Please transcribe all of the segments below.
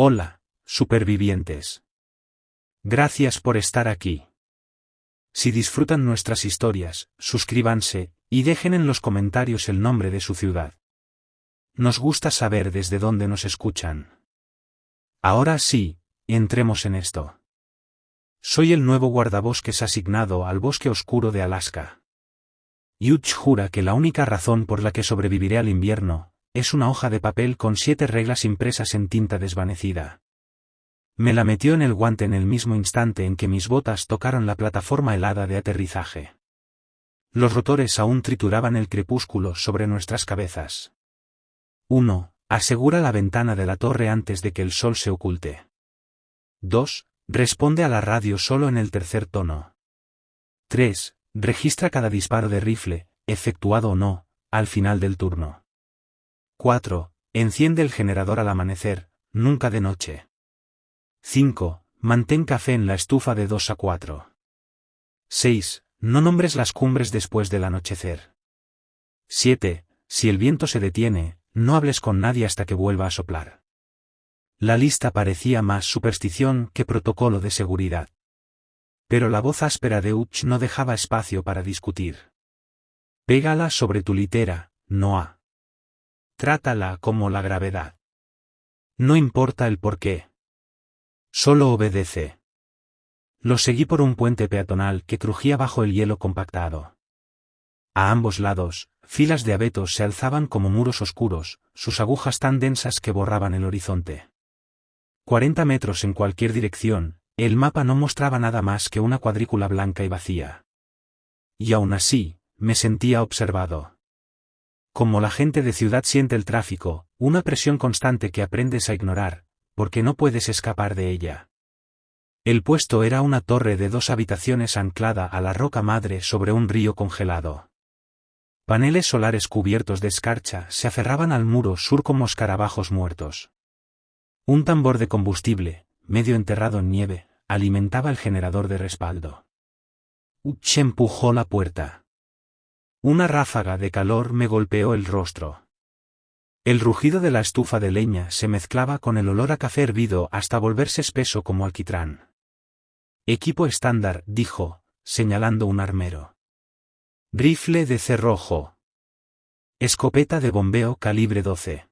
Hola, supervivientes. Gracias por estar aquí. Si disfrutan nuestras historias, suscríbanse, y dejen en los comentarios el nombre de su ciudad. Nos gusta saber desde dónde nos escuchan. Ahora sí, entremos en esto. Soy el nuevo guardabosques asignado al bosque oscuro de Alaska. Hutch jura que la única razón por la que sobreviviré al invierno es una hoja de papel con 7 reglas impresas en tinta desvanecida. Me la metió en el guante en el mismo instante en que mis botas tocaron la plataforma helada de aterrizaje. Los rotores aún trituraban el crepúsculo sobre nuestras cabezas. 1. Asegura la ventana de la torre antes de que el sol se oculte. 2. Responde a la radio solo en el tercer tono. 3. Registra cada disparo de rifle, efectuado o no, al final del turno. 4. Enciende el generador al amanecer, nunca de noche. 5. Mantén café en la estufa de 2 a 4. 6. No nombres las cumbres después del anochecer. 7. Si el viento se detiene, no hables con nadie hasta que vuelva a soplar. La lista parecía más superstición que protocolo de seguridad. Pero la voz áspera de Hutch no dejaba espacio para discutir. Pégala sobre tu litera, Noah. Trátala como la gravedad. No importa el porqué. Solo obedece. Lo seguí por un puente peatonal que crujía bajo el hielo compactado. A ambos lados, filas de abetos se alzaban como muros oscuros, sus agujas tan densas que borraban el horizonte. 40 metros en cualquier dirección, el mapa no mostraba nada más que una cuadrícula blanca y vacía. Y aún así, me sentía observado. Como la gente de ciudad siente el tráfico, una presión constante que aprendes a ignorar, porque no puedes escapar de ella. El puesto era una torre de 2 habitaciones anclada a la roca madre sobre un río congelado. Paneles solares cubiertos de escarcha se aferraban al muro sur como escarabajos muertos. Un tambor de combustible, medio enterrado en nieve, alimentaba el generador de respaldo. Hutch empujó la puerta. Una ráfaga de calor me golpeó el rostro. El rugido de la estufa de leña se mezclaba con el olor a café hervido hasta volverse espeso como alquitrán. Equipo estándar, dijo, señalando un armero. Rifle de cerrojo. Escopeta de bombeo calibre 12.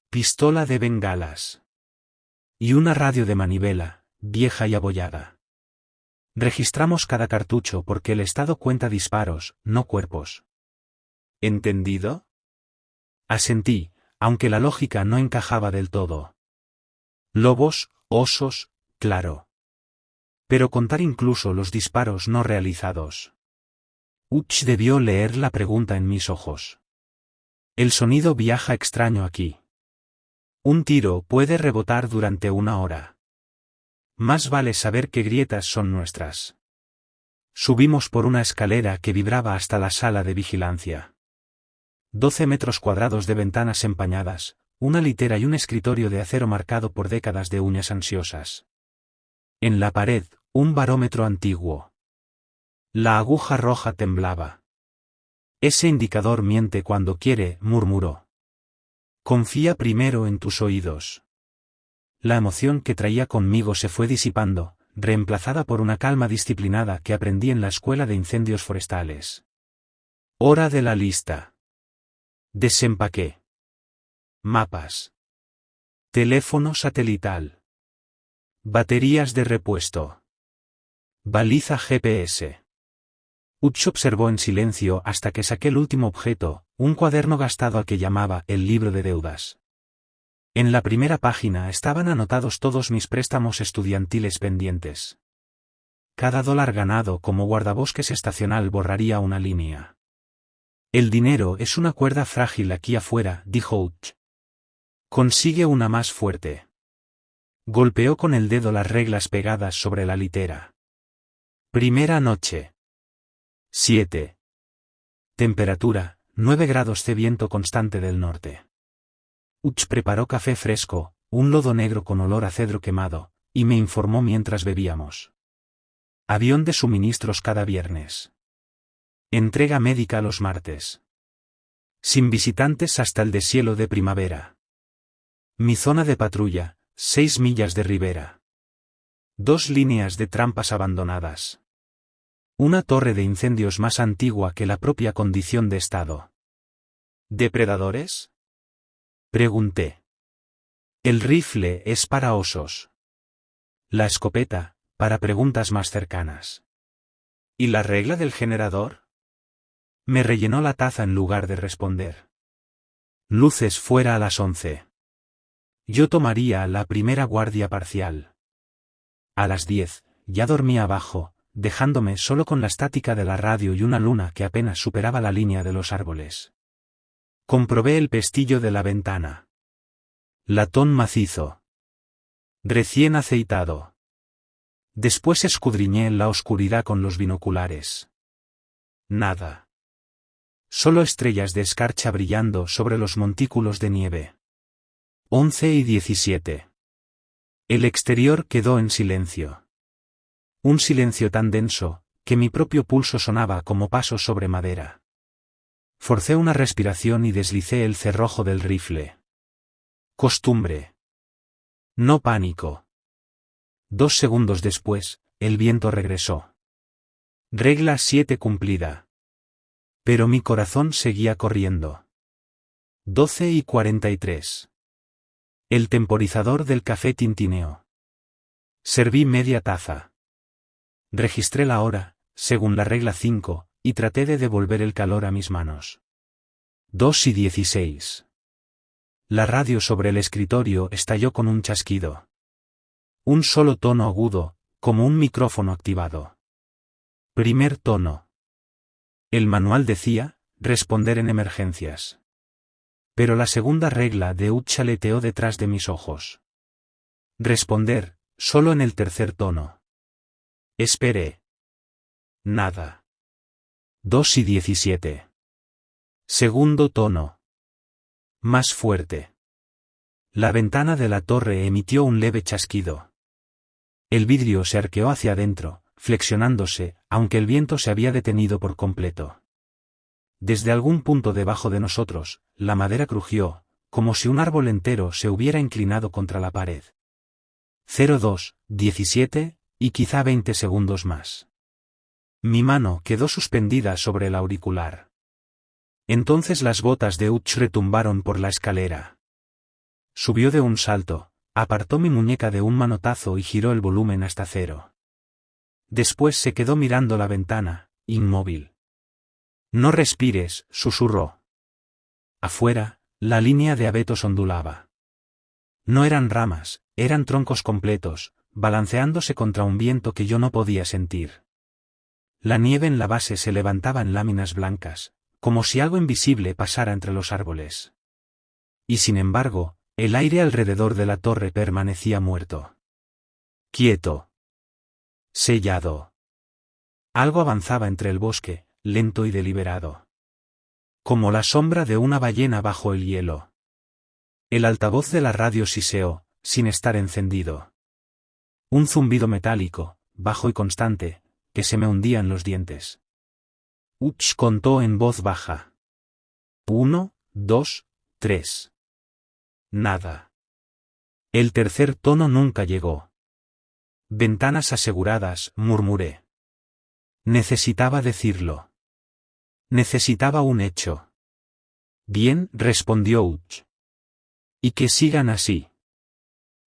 Pistola de bengalas. Y una radio de manivela, vieja y abollada. Registramos cada cartucho porque el Estado cuenta disparos, no cuerpos. ¿Entendido? Asentí, aunque la lógica no encajaba del todo. Lobos, osos, claro. Pero contar incluso los disparos no realizados. Hutch debió leer la pregunta en mis ojos. El sonido viaja extraño aquí. Un tiro puede rebotar durante 1 hora. Más vale saber qué grietas son nuestras. Subimos por una escalera que vibraba hasta la sala de vigilancia. 12 metros cuadrados de ventanas empañadas, una litera y un escritorio de acero marcado por décadas de uñas ansiosas. En la pared, un barómetro antiguo. La aguja roja temblaba. Ese indicador miente cuando quiere, murmuró. Confía primero en tus oídos. La emoción que traía conmigo se fue disipando, reemplazada por una calma disciplinada que aprendí en la escuela de incendios forestales. Hora de la lista. Desempaqué. Mapas. Teléfono satelital. Baterías de repuesto. Baliza GPS. Hutch observó en silencio hasta que saqué el último objeto, un cuaderno gastado al que llamaba el libro de deudas. En la primera página estaban anotados todos mis préstamos estudiantiles pendientes. Cada dólar ganado como guardabosques estacional borraría una línea. El dinero es una cuerda frágil aquí afuera, dijo Hutch. Consigue una más fuerte. Golpeó con el dedo las reglas pegadas sobre la litera. Primera noche. 7. Temperatura, 9 grados C, viento constante del norte. Hutch preparó café fresco, un lodo negro con olor a cedro quemado, y me informó mientras bebíamos. Avión de suministros cada viernes. Entrega médica los martes. Sin visitantes hasta el deshielo de primavera. Mi zona de patrulla, 6 millas de ribera. 2 líneas de trampas abandonadas. Una torre de incendios más antigua que la propia condición de estado. ¿Depredadores? Pregunté. El rifle es para osos. La escopeta, para preguntas más cercanas. ¿Y la regla del generador? Me rellenó la taza en lugar de responder. Luces fuera a las 11. Yo tomaría la primera guardia parcial. A las 10, ya dormía abajo, dejándome solo con la estática de la radio y una luna que apenas superaba la línea de los árboles. Comprobé el pestillo de la ventana. Latón macizo. Recién aceitado. Después escudriñé en la oscuridad con los binoculares. Nada. Solo estrellas de escarcha brillando sobre los montículos de nieve. 11:17. El exterior quedó en silencio. Un silencio tan denso, que mi propio pulso sonaba como pasos sobre madera. Forcé una respiración y deslicé el cerrojo del rifle. Costumbre. No pánico. 2 segundos después, el viento regresó. Regla 7 cumplida. Pero mi corazón seguía corriendo. 12:43. El temporizador del café tintineó. Serví media taza. Registré la hora, según la regla 5, y traté de devolver el calor a mis manos. 2:16. La radio sobre el escritorio estalló con un chasquido. Un solo tono agudo, como un micrófono activado. Primer tono. El manual decía, responder en emergencias. Pero la segunda regla de Utch aleteó detrás de mis ojos. Responder, solo en el tercer tono. Esperé. Nada. 2:17. Segundo tono. Más fuerte. La ventana de la torre emitió un leve chasquido. El vidrio se arqueó hacia adentro, flexionándose, aunque el viento se había detenido por completo. Desde algún punto debajo de nosotros, la madera crujió, como si un árbol entero se hubiera inclinado contra la pared. 02:17, y quizá 20 segundos más. Mi mano quedó suspendida sobre el auricular. Entonces las botas de Utch retumbaron por la escalera. Subió de un salto, apartó mi muñeca de un manotazo y giró el volumen hasta 0. Después se quedó mirando la ventana, inmóvil. No respires, susurró. Afuera, la línea de abetos ondulaba. No eran ramas, eran troncos completos, balanceándose contra un viento que yo no podía sentir. La nieve en la base se levantaba en láminas blancas, como si algo invisible pasara entre los árboles. Y sin embargo, el aire alrededor de la torre permanecía muerto. Quieto. Sellado. Algo avanzaba entre el bosque, lento y deliberado. Como la sombra de una ballena bajo el hielo. El altavoz de la radio siseó, sin estar encendido. Un zumbido metálico, bajo y constante, que se me hundía en los dientes. Utch contó en voz baja. 1, 2, 3. Nada. El tercer tono nunca llegó. Ventanas aseguradas, murmuré. Necesitaba decirlo. Necesitaba un hecho. Bien, respondió Utch. Y que sigan así.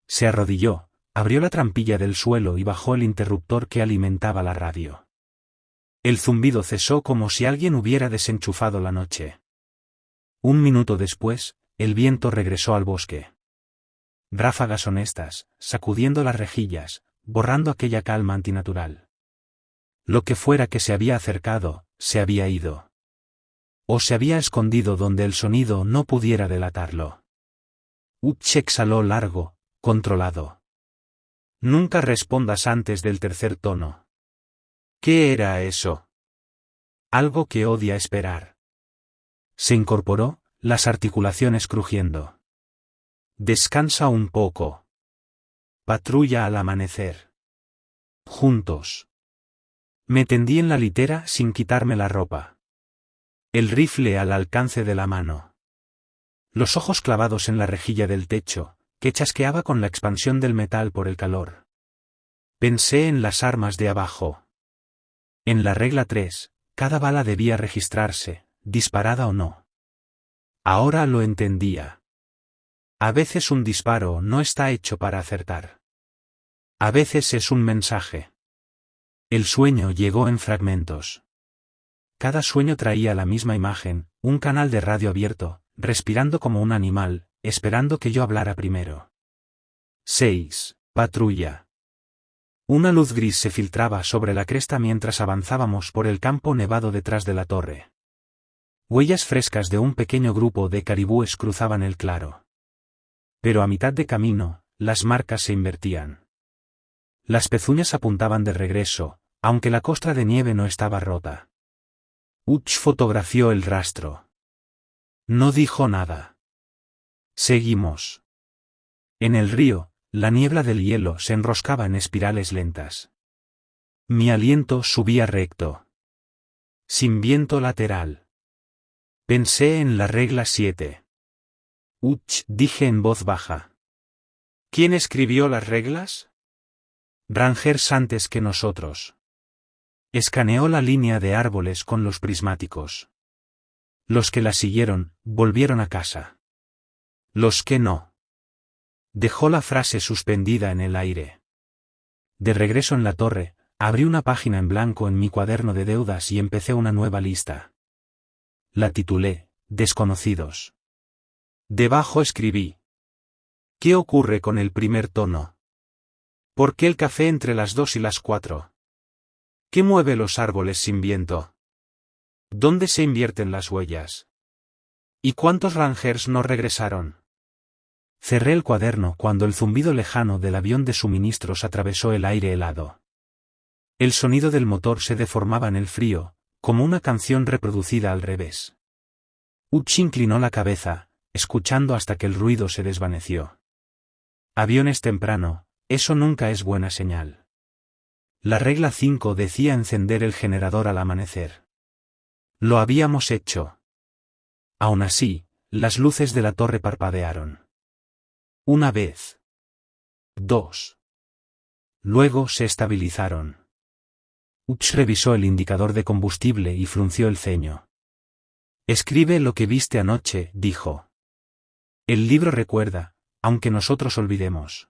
Se arrodilló, abrió la trampilla del suelo y bajó el interruptor que alimentaba la radio. El zumbido cesó como si alguien hubiera desenchufado la noche. Un minuto después, el viento regresó al bosque. Ráfagas honestas, sacudiendo las rejillas, borrando aquella calma antinatural. Lo que fuera que se había acercado, se había ido. O se había escondido donde el sonido no pudiera delatarlo. Utch exhaló largo, controlado. Nunca respondas antes del tercer tono. ¿Qué era eso? Algo que odia esperar. Se incorporó, las articulaciones crujiendo. Descansa un poco. Patrulla al amanecer. Juntos. Me tendí en la litera sin quitarme la ropa. El rifle al alcance de la mano. Los ojos clavados en la rejilla del techo, que chasqueaba con la expansión del metal por el calor. Pensé en las armas de abajo. En la regla 3, cada bala debía registrarse, disparada o no. Ahora lo entendía. A veces un disparo no está hecho para acertar. A veces es un mensaje. El sueño llegó en fragmentos. Cada sueño traía la misma imagen, un canal de radio abierto, respirando como un animal, esperando que yo hablara primero. 6. Patrulla. Una luz gris se filtraba sobre la cresta mientras avanzábamos por el campo nevado detrás de la torre. Huellas frescas de un pequeño grupo de caribúes cruzaban el claro. Pero a mitad de camino, las marcas se invertían. Las pezuñas apuntaban de regreso, aunque la costra de nieve no estaba rota. Hutch fotografió el rastro. No dijo nada. Seguimos. En el río, la niebla del hielo se enroscaba en espirales lentas. Mi aliento subía recto. Sin viento lateral. Pensé en la regla 7. Hutch, dije en voz baja. ¿Quién escribió las reglas? Rangers antes que nosotros. Escaneó la línea de árboles con los prismáticos. Los que la siguieron, volvieron a casa. Los que no. Dejó la frase suspendida en el aire. De regreso en la torre, abrí una página en blanco en mi cuaderno de deudas y empecé una nueva lista. La titulé, Desconocidos. Debajo escribí. ¿Qué ocurre con el primer tono? ¿Por qué el café entre las 2 y las 4? ¿Qué mueve los árboles sin viento? ¿Dónde se invierten las huellas? ¿Y cuántos Rangers no regresaron? Cerré el cuaderno cuando el zumbido lejano del avión de suministros atravesó el aire helado. El sonido del motor se deformaba en el frío, como una canción reproducida al revés. Hutch inclinó la cabeza, escuchando hasta que el ruido se desvaneció. Aviones temprano, eso nunca es buena señal. La regla 5 decía encender el generador al amanecer. Lo habíamos hecho. Aún así, las luces de la torre parpadearon. Una vez. 2. Luego se estabilizaron. Hutch revisó el indicador de combustible y frunció el ceño. Escribe lo que viste anoche, dijo. El libro recuerda, aunque nosotros olvidemos.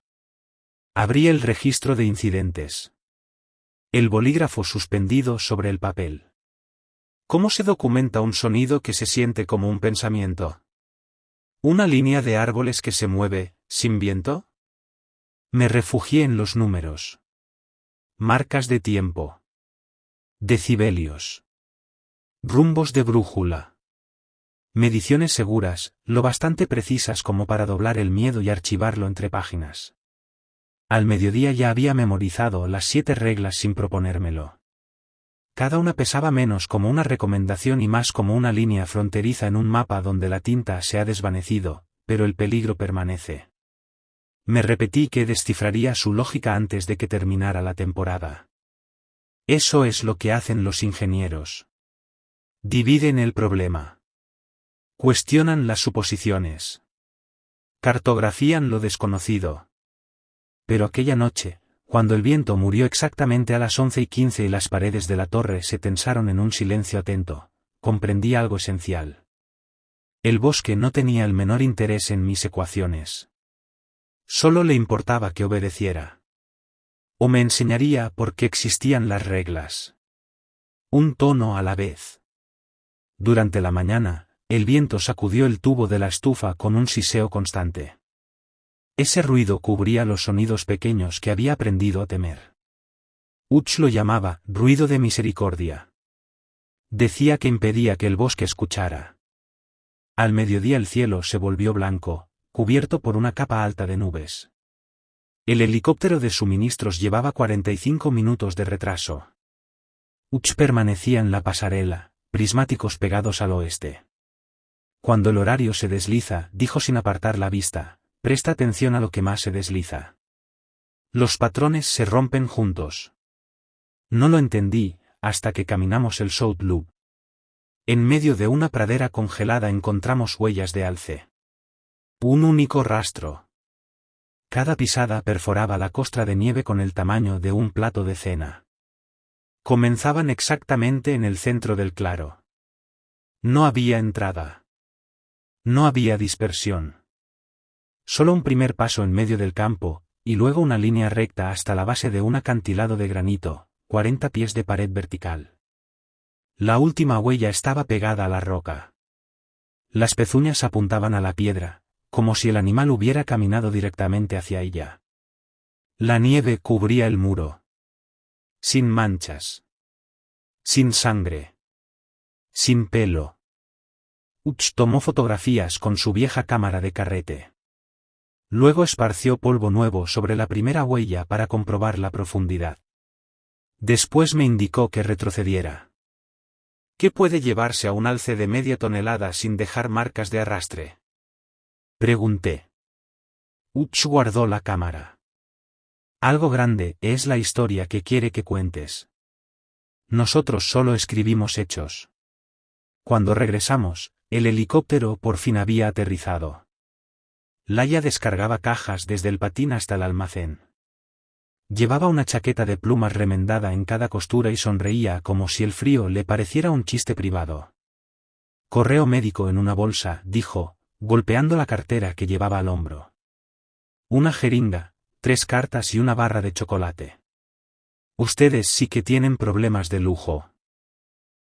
Abrí el registro de incidentes. El bolígrafo suspendido sobre el papel. ¿Cómo se documenta un sonido que se siente como un pensamiento? ¿Una línea de árboles que se mueve, sin viento? Me refugié en los números. Marcas de tiempo. Decibelios. Rumbos de brújula. Mediciones seguras, lo bastante precisas como para doblar el miedo y archivarlo entre páginas. Al mediodía ya había memorizado las 7 reglas sin proponérmelo. Cada una pesaba menos como una recomendación y más como una línea fronteriza en un mapa donde la tinta se ha desvanecido, pero el peligro permanece. Me repetí que descifraría su lógica antes de que terminara la temporada. Eso es lo que hacen los ingenieros. Dividen el problema. Cuestionan las suposiciones. Cartografían lo desconocido. Pero aquella noche, cuando el viento murió exactamente a las 11:15 y las paredes de la torre se tensaron en un silencio atento, comprendí algo esencial. El bosque no tenía el menor interés en mis ecuaciones. Solo le importaba que obedeciera. O me enseñaría por qué existían las reglas. Un tono a la vez. Durante la mañana, el viento sacudió el tubo de la estufa con un siseo constante. Ese ruido cubría los sonidos pequeños que había aprendido a temer. Hutch lo llamaba ruido de misericordia. Decía que impedía que el bosque escuchara. Al mediodía el cielo se volvió blanco, cubierto por una capa alta de nubes. El helicóptero de suministros llevaba 45 minutos de retraso. Hutch permanecía en la pasarela, prismáticos pegados al oeste. Cuando el horario se desliza, dijo sin apartar la vista, presta atención a lo que más se desliza. Los patrones se rompen juntos. No lo entendí, hasta que caminamos el South Loop. En medio de una pradera congelada encontramos huellas de alce. Un único rastro. Cada pisada perforaba la costra de nieve con el tamaño de un plato de cena. Comenzaban exactamente en el centro del claro. No había entrada. No había dispersión. Solo un primer paso en medio del campo, y luego una línea recta hasta la base de un acantilado de granito, 40 pies de pared vertical. La última huella estaba pegada a la roca. Las pezuñas apuntaban a la piedra, como si el animal hubiera caminado directamente hacia ella. La nieve cubría el muro. Sin manchas. Sin sangre. Sin pelo. Hutch tomó fotografías con su vieja cámara de carrete. Luego esparció polvo nuevo sobre la primera huella para comprobar la profundidad. Después me indicó que retrocediera. ¿Qué puede llevarse a un alce de media tonelada sin dejar marcas de arrastre? Pregunté. Hutch guardó la cámara. Algo grande es la historia que quiere que cuentes. Nosotros solo escribimos hechos. Cuando regresamos, el helicóptero por fin había aterrizado. Laia descargaba cajas desde el patín hasta el almacén. Llevaba una chaqueta de plumas remendada en cada costura y sonreía como si el frío le pareciera un chiste privado. Correo médico en una bolsa, dijo, golpeando la cartera que llevaba al hombro. Una jeringa, 3 cartas y una barra de chocolate. Ustedes sí que tienen problemas de lujo.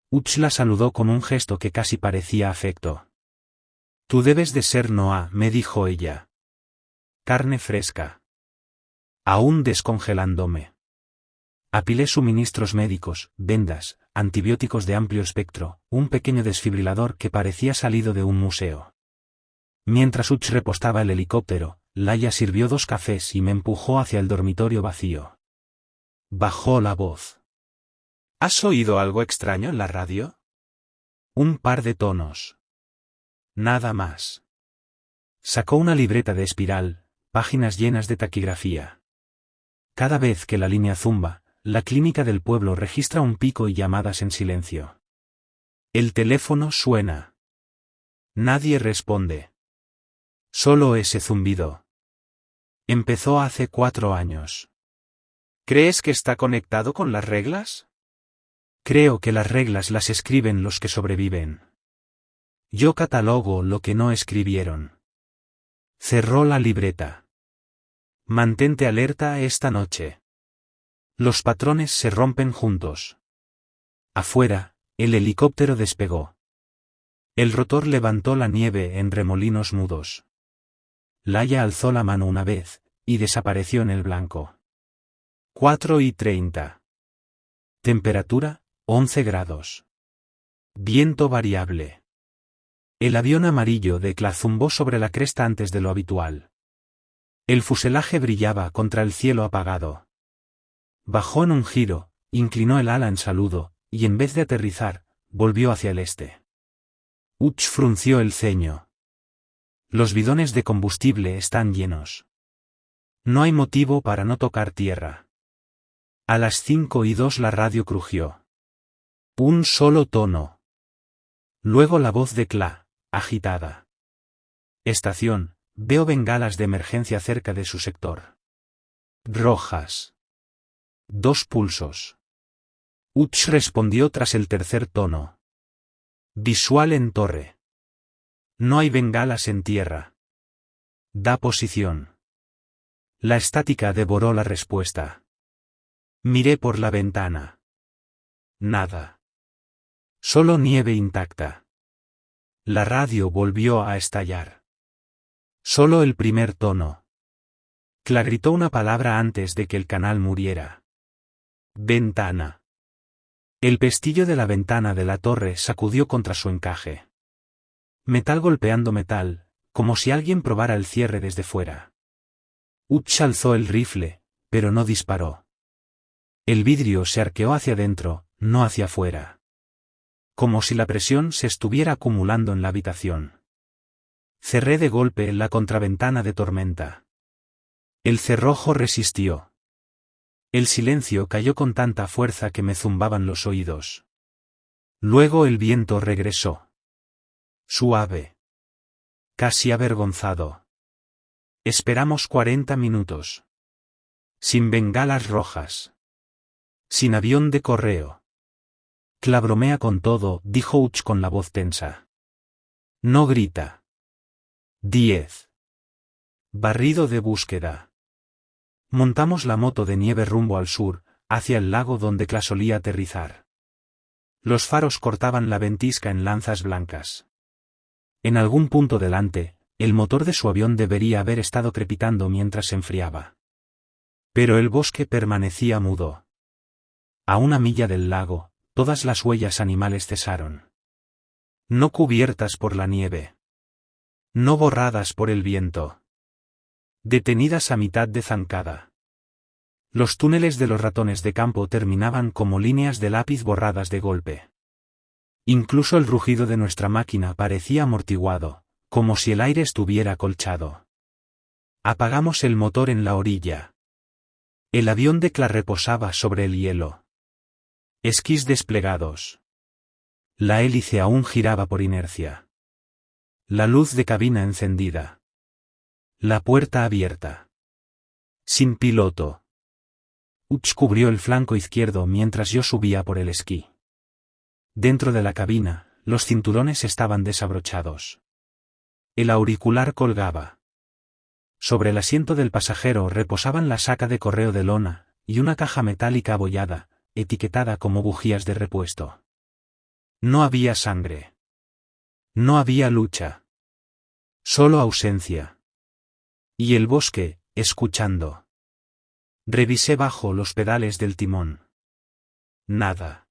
Hutch la saludó con un gesto que casi parecía afecto. Tú debes de ser Noah, me dijo ella. Carne fresca. Aún descongelándome. Apilé suministros médicos, vendas, antibióticos de amplio espectro, un pequeño desfibrilador que parecía salido de un museo. Mientras Hutch repostaba el helicóptero, Laia sirvió 2 cafés y me empujó hacia el dormitorio vacío. Bajó la voz. ¿Has oído algo extraño en la radio? Un par de tonos. Nada más. Sacó una libreta de espiral, páginas llenas de taquigrafía. Cada vez que la línea zumba, la clínica del pueblo registra un pico y llamadas en silencio. El teléfono suena. Nadie responde. Solo ese zumbido. Empezó hace 4 años. ¿Crees que está conectado con las reglas? Creo que las reglas las escriben los que sobreviven. Yo catalogo lo que no escribieron. Cerró la libreta. Mantente alerta esta noche. Los patrones se rompen juntos. Afuera, el helicóptero despegó. El rotor levantó la nieve en remolinos mudos. Laia alzó la mano una vez, y desapareció en el blanco. 4:30. Temperatura, 11 grados. Viento variable. El avión amarillo de Kla zumbó sobre la cresta antes de lo habitual. El fuselaje brillaba contra el cielo apagado. Bajó en un giro, inclinó el ala en saludo, y en vez de aterrizar, volvió hacia el este. Hutch frunció el ceño. Los bidones de combustible están llenos. No hay motivo para no tocar tierra. A las 5:02 la radio crujió. Un solo tono. Luego la voz de Kla, agitada. Estación, veo bengalas de emergencia cerca de su sector. Rojas. 2 pulsos. Hutch respondió tras el tercer tono. Visual en torre. No hay bengalas en tierra. Da posición. La estática devoró la respuesta. Miré por la ventana. Nada. Solo nieve intacta. La radio volvió a estallar. Solo el primer tono. Kla gritó una palabra antes de que el canal muriera. Ventana. El pestillo de la ventana de la torre sacudió contra su encaje. Metal golpeando metal, como si alguien probara el cierre desde fuera. Hutch alzó el rifle, pero no disparó. El vidrio se arqueó hacia adentro, no hacia afuera. Como si la presión se estuviera acumulando en la habitación. Cerré de golpe la contraventana de tormenta. El cerrojo resistió. El silencio cayó con tanta fuerza que me zumbaban los oídos. Luego el viento regresó. Suave. Casi avergonzado. Esperamos 40 minutos. Sin bengalas rojas. Sin avión de correo. Clabromea con todo, dijo Hutch con la voz tensa. No grita. 10. Barrido de búsqueda. Montamos la moto de nieve rumbo al sur, hacia el lago donde Clay solía aterrizar. Los faros cortaban la ventisca en lanzas blancas. En algún punto delante, el motor de su avión debería haber estado crepitando mientras se enfriaba. Pero el bosque permanecía mudo. A una milla del lago, todas las huellas animales cesaron. No cubiertas por la nieve. No borradas por el viento. Detenidas a mitad de zancada. Los túneles de los ratones de campo terminaban como líneas de lápiz borradas de golpe. Incluso el rugido de nuestra máquina parecía amortiguado, como si el aire estuviera acolchado. Apagamos el motor en la orilla. El avión de Clay reposaba sobre el hielo. Esquís desplegados. La hélice aún giraba por inercia. La luz de cabina encendida. La puerta abierta. Sin piloto. Hutch cubrió el flanco izquierdo mientras yo subía por el esquí. Dentro de la cabina, los cinturones estaban desabrochados. El auricular colgaba. Sobre el asiento del pasajero reposaban la saca de correo de lona, y una caja metálica abollada, etiquetada como bujías de repuesto. No había sangre. No había lucha. Solo ausencia. Y el bosque, escuchando. Revisé bajo los pedales del timón. Nada.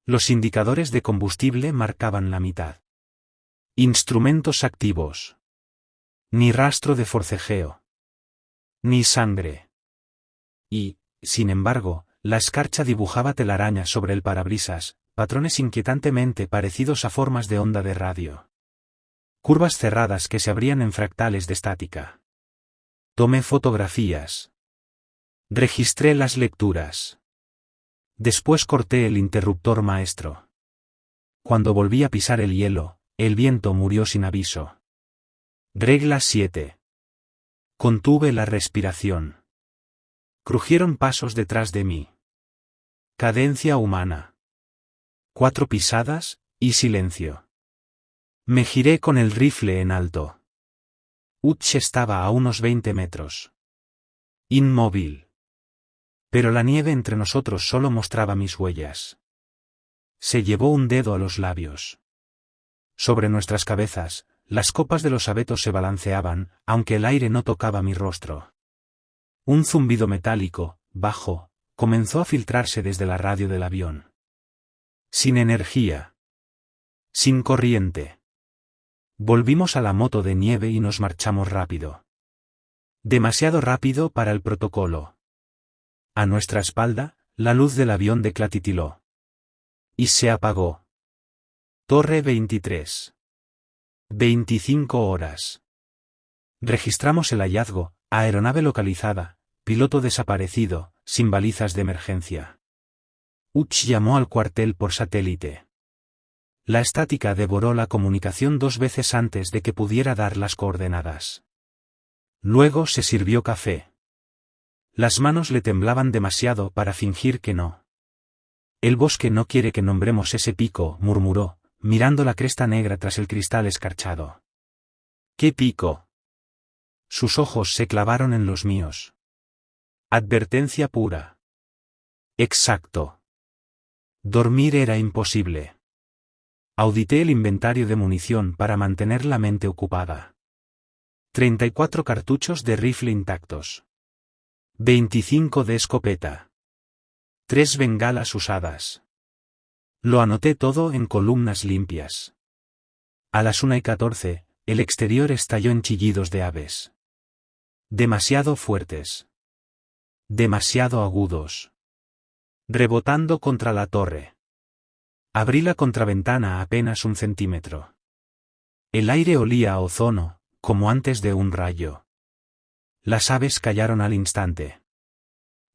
Los indicadores de combustible marcaban la mitad. Instrumentos activos. Ni rastro de forcejeo. Ni sangre. Y, sin embargo, la escarcha dibujaba telarañas sobre el parabrisas, patrones inquietantemente parecidos a formas de onda de radio. Curvas cerradas que se abrían en fractales de estática. Tomé fotografías. Registré las lecturas. Después corté el interruptor maestro. Cuando volví a pisar el hielo, el viento murió sin aviso. Regla 7. Contuve la respiración. Crujieron pasos detrás de mí. Cadencia humana. 4 pisadas, y silencio. Me giré con el rifle en alto. Hutch estaba a unos 20 metros. Inmóvil. Pero la nieve entre nosotros solo mostraba mis huellas. Se llevó un dedo a los labios. Sobre nuestras cabezas, las copas de los abetos se balanceaban, aunque el aire no tocaba mi rostro. Un zumbido metálico, bajo, comenzó a filtrarse desde la radio del avión. Sin energía. Sin corriente. Volvimos a la moto de nieve y nos marchamos rápido. Demasiado rápido para el protocolo. A nuestra espalda, la luz del avión de Clay titiló. Y se apagó. Torre 23. 25 horas. Registramos el hallazgo, aeronave localizada, piloto desaparecido, sin balizas de emergencia. Hutch llamó al cuartel por satélite. La estática devoró la comunicación 2 veces antes de que pudiera dar las coordenadas. Luego se sirvió café. Las manos le temblaban demasiado para fingir que no. El bosque no quiere que nombremos ese pico, murmuró, mirando la cresta negra tras el cristal escarchado. ¿Qué pico? Sus ojos se clavaron en los míos. Advertencia pura. Exacto. Dormir era imposible. Audité el inventario de munición para mantener la mente ocupada. 34 cartuchos de rifle intactos. 25 de escopeta. 3 bengalas usadas. Lo anoté todo en columnas limpias. A las 1:14, el exterior estalló en chillidos de aves. Demasiado fuertes. Demasiado agudos. Rebotando contra la torre. Abrí la contraventana a apenas 1 centímetro. El aire olía a ozono, como antes de un rayo. Las aves callaron al instante.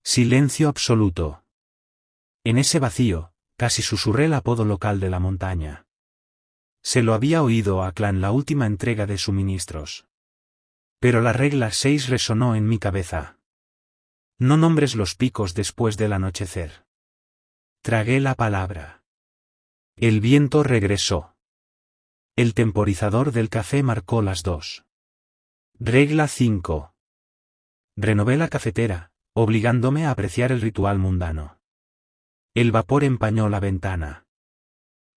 Silencio absoluto. En ese vacío, casi susurré el apodo local de la montaña. Se lo había oído a Clay en la última entrega de suministros. Pero la regla 6 resonó en mi cabeza. No nombres los picos después del anochecer. Tragué la palabra. El viento regresó. El temporizador del café marcó las 2. Regla 5. Renové la cafetera, obligándome a apreciar el ritual mundano. El vapor empañó la ventana.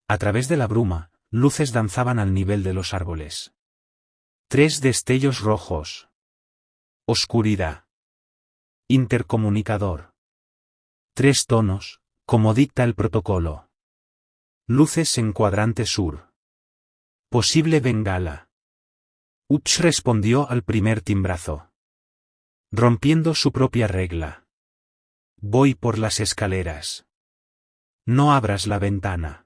A través de la bruma, luces danzaban al nivel de los árboles. 3 destellos rojos. Oscuridad. Intercomunicador. 3 tonos, como dicta el protocolo. Luces en cuadrante sur. Posible bengala. Uch respondió al primer timbrazo. Rompiendo su propia regla. Voy por las escaleras. No abras la ventana.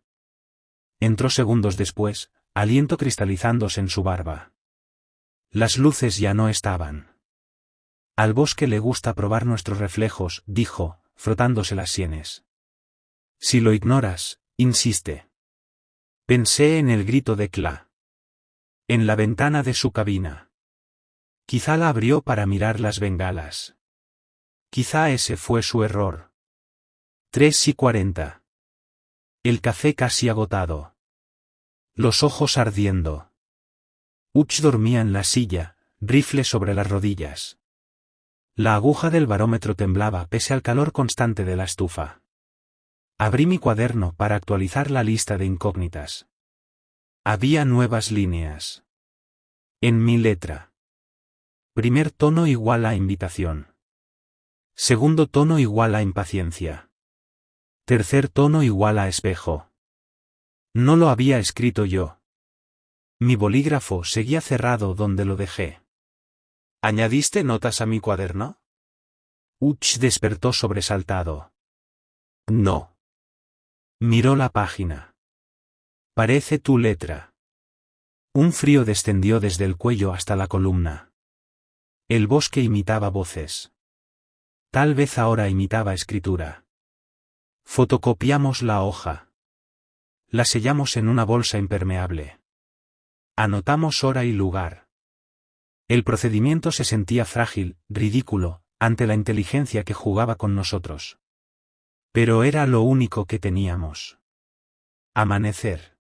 Entró segundos después, aliento cristalizándose en su barba. Las luces ya no estaban. Al bosque le gusta probar nuestros reflejos, dijo, frotándose las sienes. Si lo ignoras, insiste. Pensé en el grito de Kla. En la ventana de su cabina. Quizá la abrió para mirar las bengalas. Quizá ese fue su error. 3:40. El café casi agotado. Los ojos ardiendo. Uch dormía en la silla, rifle sobre las rodillas. La aguja del barómetro temblaba pese al calor constante de la estufa. Abrí mi cuaderno para actualizar la lista de incógnitas. Había nuevas líneas. En mi letra. Primer tono igual a invitación. Segundo tono igual a impaciencia. Tercer tono igual a espejo. No lo había escrito yo. Mi bolígrafo seguía cerrado donde lo dejé. ¿Añadiste notas a mi cuaderno? Uch despertó sobresaltado. No. Miró la página. Parece tu letra. Un frío descendió desde el cuello hasta la columna. El bosque imitaba voces. Tal vez ahora imitaba escritura. Fotocopiamos la hoja. La sellamos en una bolsa impermeable. Anotamos hora y lugar. El procedimiento se sentía frágil, ridículo, ante la inteligencia que jugaba con nosotros. Pero era lo único que teníamos. Amanecer.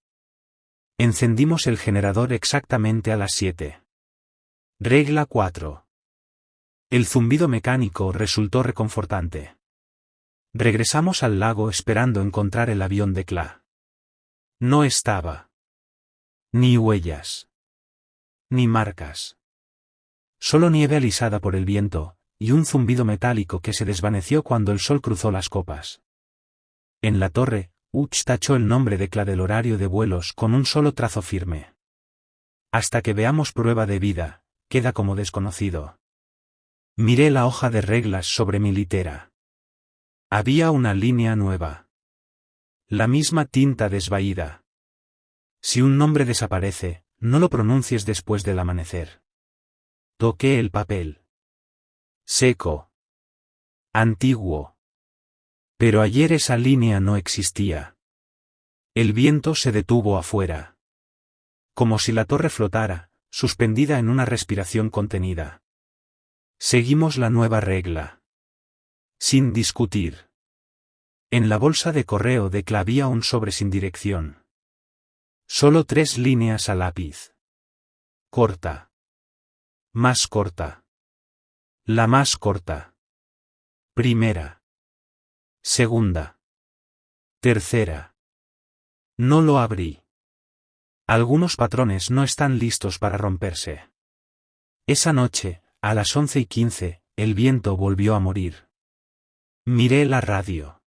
Encendimos el generador exactamente a las 7. Regla 4. El zumbido mecánico resultó reconfortante. Regresamos al lago esperando encontrar el avión de Kla. No estaba. Ni huellas. Ni marcas. Solo nieve alisada por el viento, y un zumbido metálico que se desvaneció cuando el sol cruzó las copas. En la torre, Uch tachó el nombre de Kla del horario de vuelos con un solo trazo firme. Hasta que veamos prueba de vida, queda como desconocido. Miré la hoja de reglas sobre mi litera. Había una línea nueva. La misma tinta desvaída. Si un nombre desaparece, no lo pronuncies después del amanecer. Toqué el papel. Seco. Antiguo. Pero ayer esa línea no existía. El viento se detuvo afuera. Como si la torre flotara, suspendida en una respiración contenida. Seguimos la nueva regla. Sin discutir. En la bolsa de correo de Kla había un sobre sin dirección. Solo 3 líneas a lápiz. Corta. Más corta. La más corta. Primera. Segunda. Tercera. No lo abrí. Algunos patrones no están listos para romperse. Esa noche, a las 11:15, el viento volvió a morir. Miré la radio.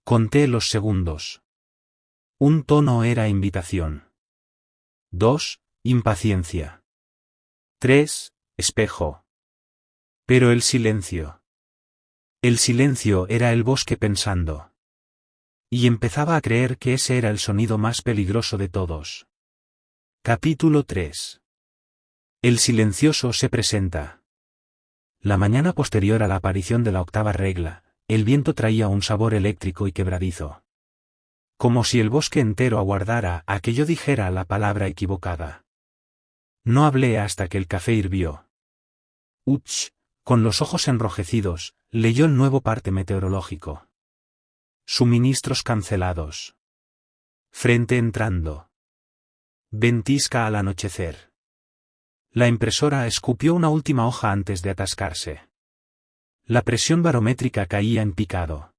Conté los segundos. Un tono era invitación. 2, impaciencia. 3, espejo. Pero el silencio. El silencio era el bosque pensando. Y empezaba a creer que ese era el sonido más peligroso de todos. Capítulo 3. El silencioso se presenta. La mañana posterior a la aparición de la octava regla, el viento traía un sabor eléctrico y quebradizo. Como si el bosque entero aguardara a que yo dijera la palabra equivocada. No hablé hasta que el café hirvió. Uch, con los ojos enrojecidos, leyó el nuevo parte meteorológico. Suministros cancelados. Frente entrando. Ventisca al anochecer. La impresora escupió una última hoja antes de atascarse. La presión barométrica caía en picado.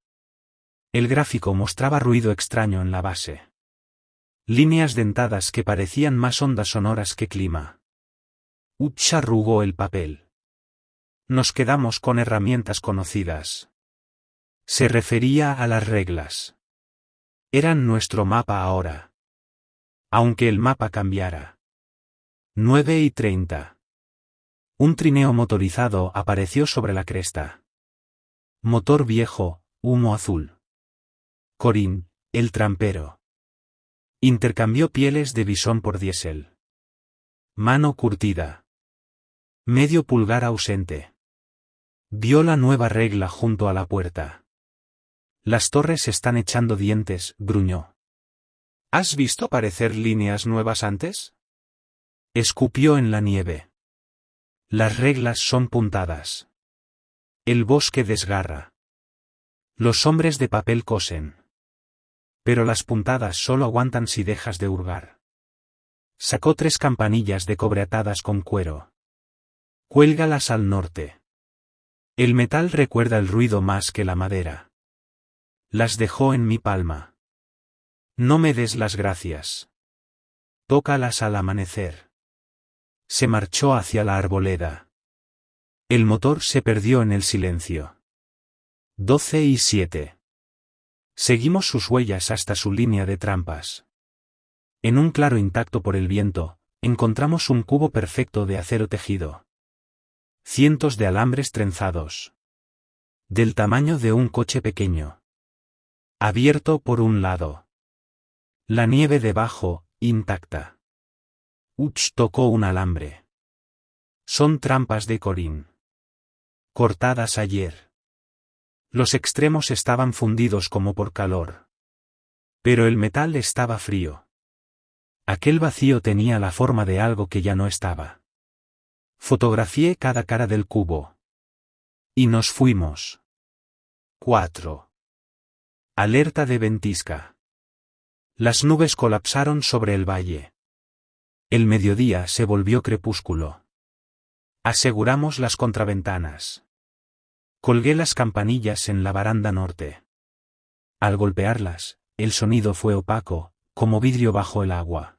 El gráfico mostraba ruido extraño en la base. Líneas dentadas que parecían más ondas sonoras que clima. Uch arrugó el papel. Nos quedamos con herramientas conocidas. Se refería a las reglas. Eran nuestro mapa ahora. Aunque el mapa cambiara. 9:30. Un trineo motorizado apareció sobre la cresta. Motor viejo, humo azul. Corín, el trampero. Intercambió pieles de bisón por diésel. Mano curtida. Medio pulgar ausente. Vio la nueva regla junto a la puerta. Las torres están echando dientes, gruñó. ¿Has visto aparecer líneas nuevas antes? Escupió en la nieve. Las reglas son puntadas. El bosque desgarra. Los hombres de papel cosen. Pero las puntadas solo aguantan si dejas de hurgar. Sacó 3 campanillas de cobre atadas con cuero. Cuélgalas al norte. El metal recuerda el ruido más que la madera. Las dejó en mi palma. No me des las gracias. Tócalas al amanecer. Se marchó hacia la arboleda. El motor se perdió en el silencio. 12:07. Seguimos sus huellas hasta su línea de trampas. En un claro intacto por el viento, encontramos un cubo perfecto de acero tejido. Cientos de alambres trenzados. Del tamaño de un coche pequeño. Abierto por un lado. La nieve debajo, intacta. Uch tocó un alambre. Son trampas de Corín. Cortadas ayer. Los extremos estaban fundidos como por calor. Pero el metal estaba frío. Aquel vacío tenía la forma de algo que ya no estaba. Fotografié cada cara del cubo. Y nos fuimos. 4. Alerta de ventisca. Las nubes colapsaron sobre el valle. El mediodía se volvió crepúsculo. Aseguramos las contraventanas. Colgué las campanillas en la baranda norte. Al golpearlas, el sonido fue opaco, como vidrio bajo el agua.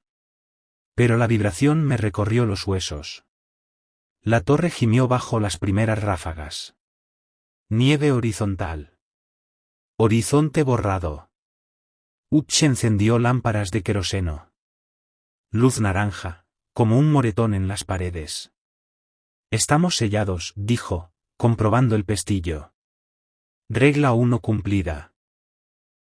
Pero la vibración me recorrió los huesos. La torre gimió bajo las primeras ráfagas. Nieve horizontal. Horizonte borrado. Uch encendió lámparas de queroseno. Luz naranja, como un moretón en las paredes. Estamos sellados, dijo, comprobando el pestillo. Regla 1 cumplida.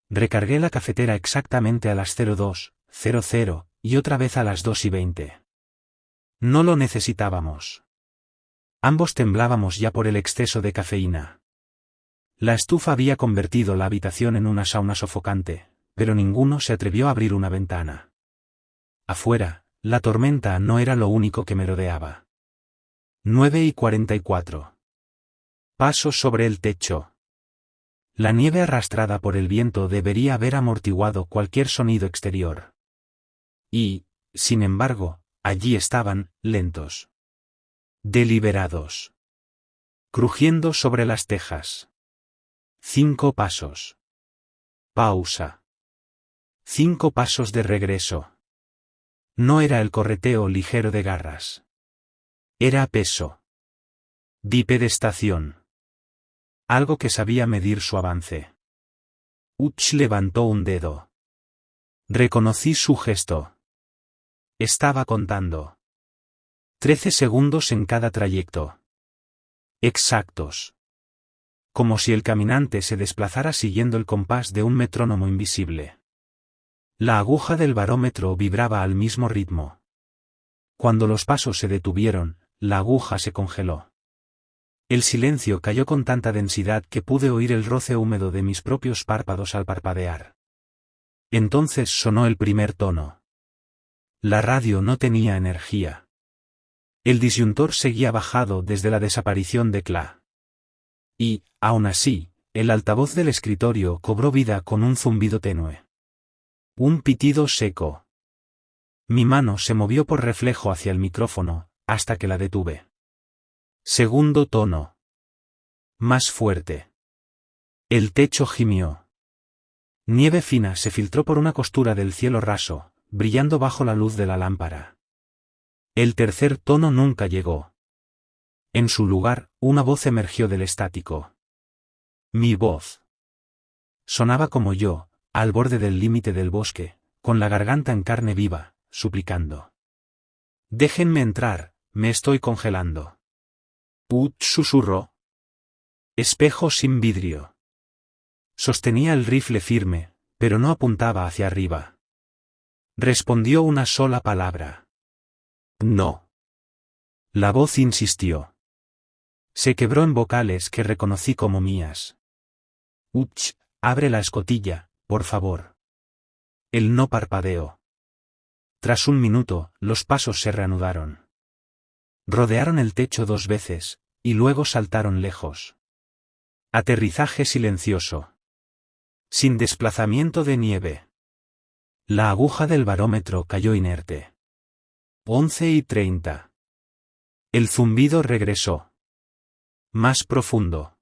Recargué la cafetera exactamente a las 02:00 y otra vez a las 2:20. No lo necesitábamos. Ambos temblábamos ya por el exceso de cafeína. La estufa había convertido la habitación en una sauna sofocante, pero ninguno se atrevió a abrir una ventana. Afuera, la tormenta no era lo único que merodeaba. 9:44. Pasos sobre el techo. La nieve arrastrada por el viento debería haber amortiguado cualquier sonido exterior. Y, sin embargo, allí estaban, lentos. Deliberados. Crujiendo sobre las tejas. 5 pasos. Pausa. 5 pasos de regreso. No era el correteo ligero de garras. Era peso. Bipedestación. Algo que sabía medir su avance. Uch levantó un dedo. Reconocí su gesto. Estaba contando. 13 segundos en cada trayecto. Exactos. Como si el caminante se desplazara siguiendo el compás de un metrónomo invisible. La aguja del barómetro vibraba al mismo ritmo. Cuando los pasos se detuvieron, la aguja se congeló. El silencio cayó con tanta densidad que pude oír el roce húmedo de mis propios párpados al parpadear. Entonces sonó el primer tono. La radio no tenía energía. El disyuntor seguía bajado desde la desaparición de Cla. Y, aún así, el altavoz del escritorio cobró vida con un zumbido tenue. Un pitido seco. Mi mano se movió por reflejo hacia el micrófono, hasta que la detuve. Segundo tono. Más fuerte. El techo gimió. Nieve fina se filtró por una costura del cielo raso, brillando bajo la luz de la lámpara. El tercer tono nunca llegó. En su lugar, una voz emergió del estático. Mi voz. Sonaba como yo, al borde del límite del bosque, con la garganta en carne viva, suplicando. Déjenme entrar, me estoy congelando. Susurró. Espejo sin vidrio. Sostenía el rifle firme, pero no apuntaba hacia arriba. Respondió una sola palabra. No. La voz insistió. Se quebró en vocales que reconocí como mías. Abre la escotilla, por favor. Él no parpadeó. Tras un minuto, los pasos se reanudaron. Rodearon el techo 2 veces, y luego saltaron lejos. Aterrizaje silencioso. Sin desplazamiento de nieve. La aguja del barómetro cayó inerte. 11:30. El zumbido regresó. Más profundo.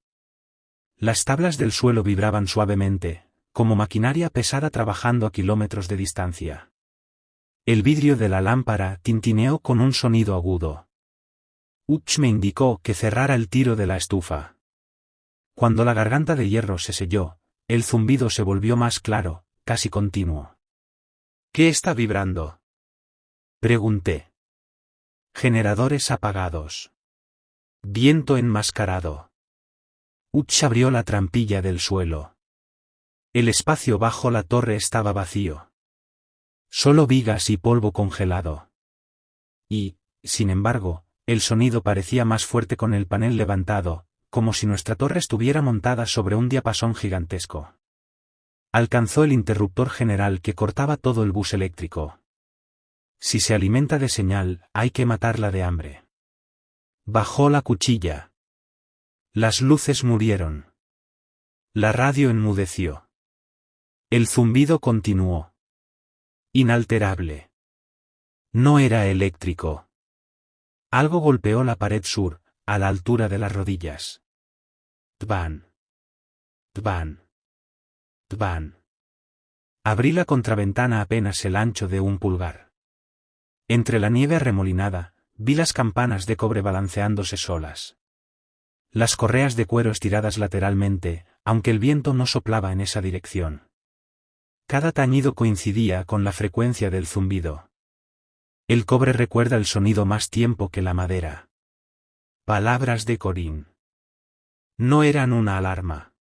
Las tablas del suelo vibraban suavemente, como maquinaria pesada trabajando a kilómetros de distancia. El vidrio de la lámpara tintineó con un sonido agudo. Me indicó que cerrara el tiro de la estufa. Cuando la garganta de hierro se selló, el zumbido se volvió más claro, casi continuo. ¿Qué está vibrando? Pregunté. Generadores apagados. Viento enmascarado. Abrió la trampilla del suelo. El espacio bajo la torre estaba vacío. Solo vigas y polvo congelado. Y, sin embargo, el sonido parecía más fuerte con el panel levantado, como si nuestra torre estuviera montada sobre un diapasón gigantesco. Alcanzó el interruptor general que cortaba todo el bus eléctrico. Si se alimenta de señal, hay que matarla de hambre. Bajó la cuchilla. Las luces murieron. La radio enmudeció. El zumbido continuó. Inalterable. No era eléctrico. Algo golpeó la pared sur, a la altura de las rodillas. Tban. Tban. Tban. Abrí la contraventana apenas el ancho de un pulgar. Entre la nieve arremolinada, vi las campanas de cobre balanceándose solas. Las correas de cuero estiradas lateralmente, aunque el viento no soplaba en esa dirección. Cada tañido coincidía con la frecuencia del zumbido. El cobre recuerda el sonido más tiempo que la madera. Palabras de Corín. No eran una alarma.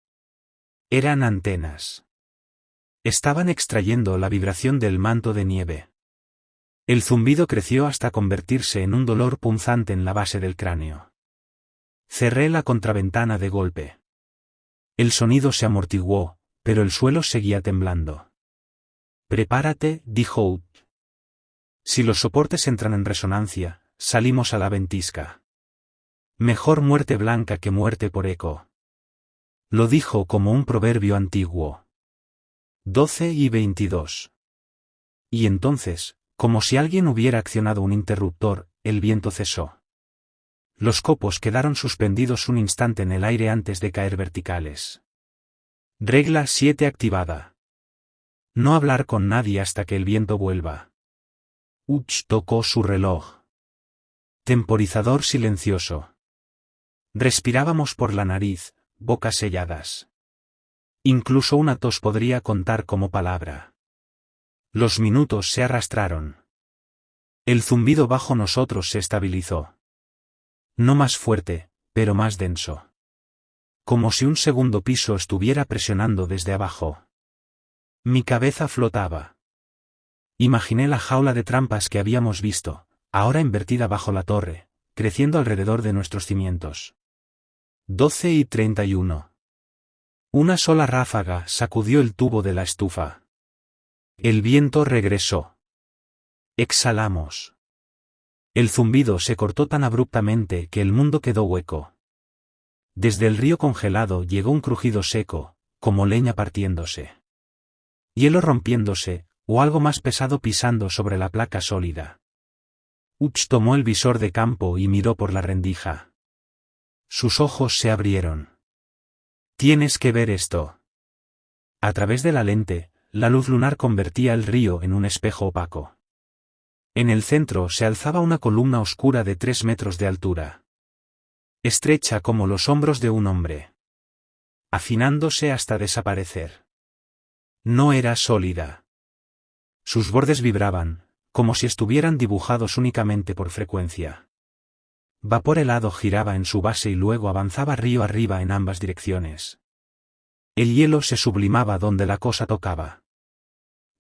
Eran antenas. Estaban extrayendo la vibración del manto de nieve. El zumbido creció hasta convertirse en un dolor punzante en la base del cráneo. Cerré la contraventana de golpe. El sonido se amortiguó, pero el suelo seguía temblando. Prepárate, dijo Ut. Si los soportes entran en resonancia, salimos a la ventisca. Mejor muerte blanca que muerte por eco. Lo dijo como un proverbio antiguo. 12:22. Y entonces, como si alguien hubiera accionado un interruptor, el viento cesó. Los copos quedaron suspendidos un instante en el aire antes de caer verticales. Regla 7 activada. No hablar con nadie hasta que el viento vuelva. Uch tocó su reloj. Temporizador silencioso. Respirábamos por la nariz, bocas selladas. Incluso una tos podría contar como palabra. Los minutos se arrastraron. El zumbido bajo nosotros se estabilizó. No más fuerte, pero más denso. Como si un segundo piso estuviera presionando desde abajo. Mi cabeza flotaba. Imaginé la jaula de trampas que habíamos visto, ahora invertida bajo la torre, creciendo alrededor de nuestros cimientos. 12:31. Una sola ráfaga sacudió el tubo de la estufa. El viento regresó. Exhalamos. El zumbido se cortó tan abruptamente que el mundo quedó hueco. Desde el río congelado llegó un crujido seco, como leña partiéndose. Hielo rompiéndose, o algo más pesado pisando sobre la placa sólida. Uch tomó el visor de campo y miró por la rendija. Sus ojos se abrieron. Tienes que ver esto. A través de la lente, la luz lunar convertía el río en un espejo opaco. En el centro se alzaba una columna oscura de 3 metros de altura. Estrecha como los hombros de un hombre. Afinándose hasta desaparecer. No era sólida. Sus bordes vibraban, como si estuvieran dibujados únicamente por frecuencia. Vapor helado giraba en su base y luego avanzaba río arriba en ambas direcciones. El hielo se sublimaba donde la cosa tocaba.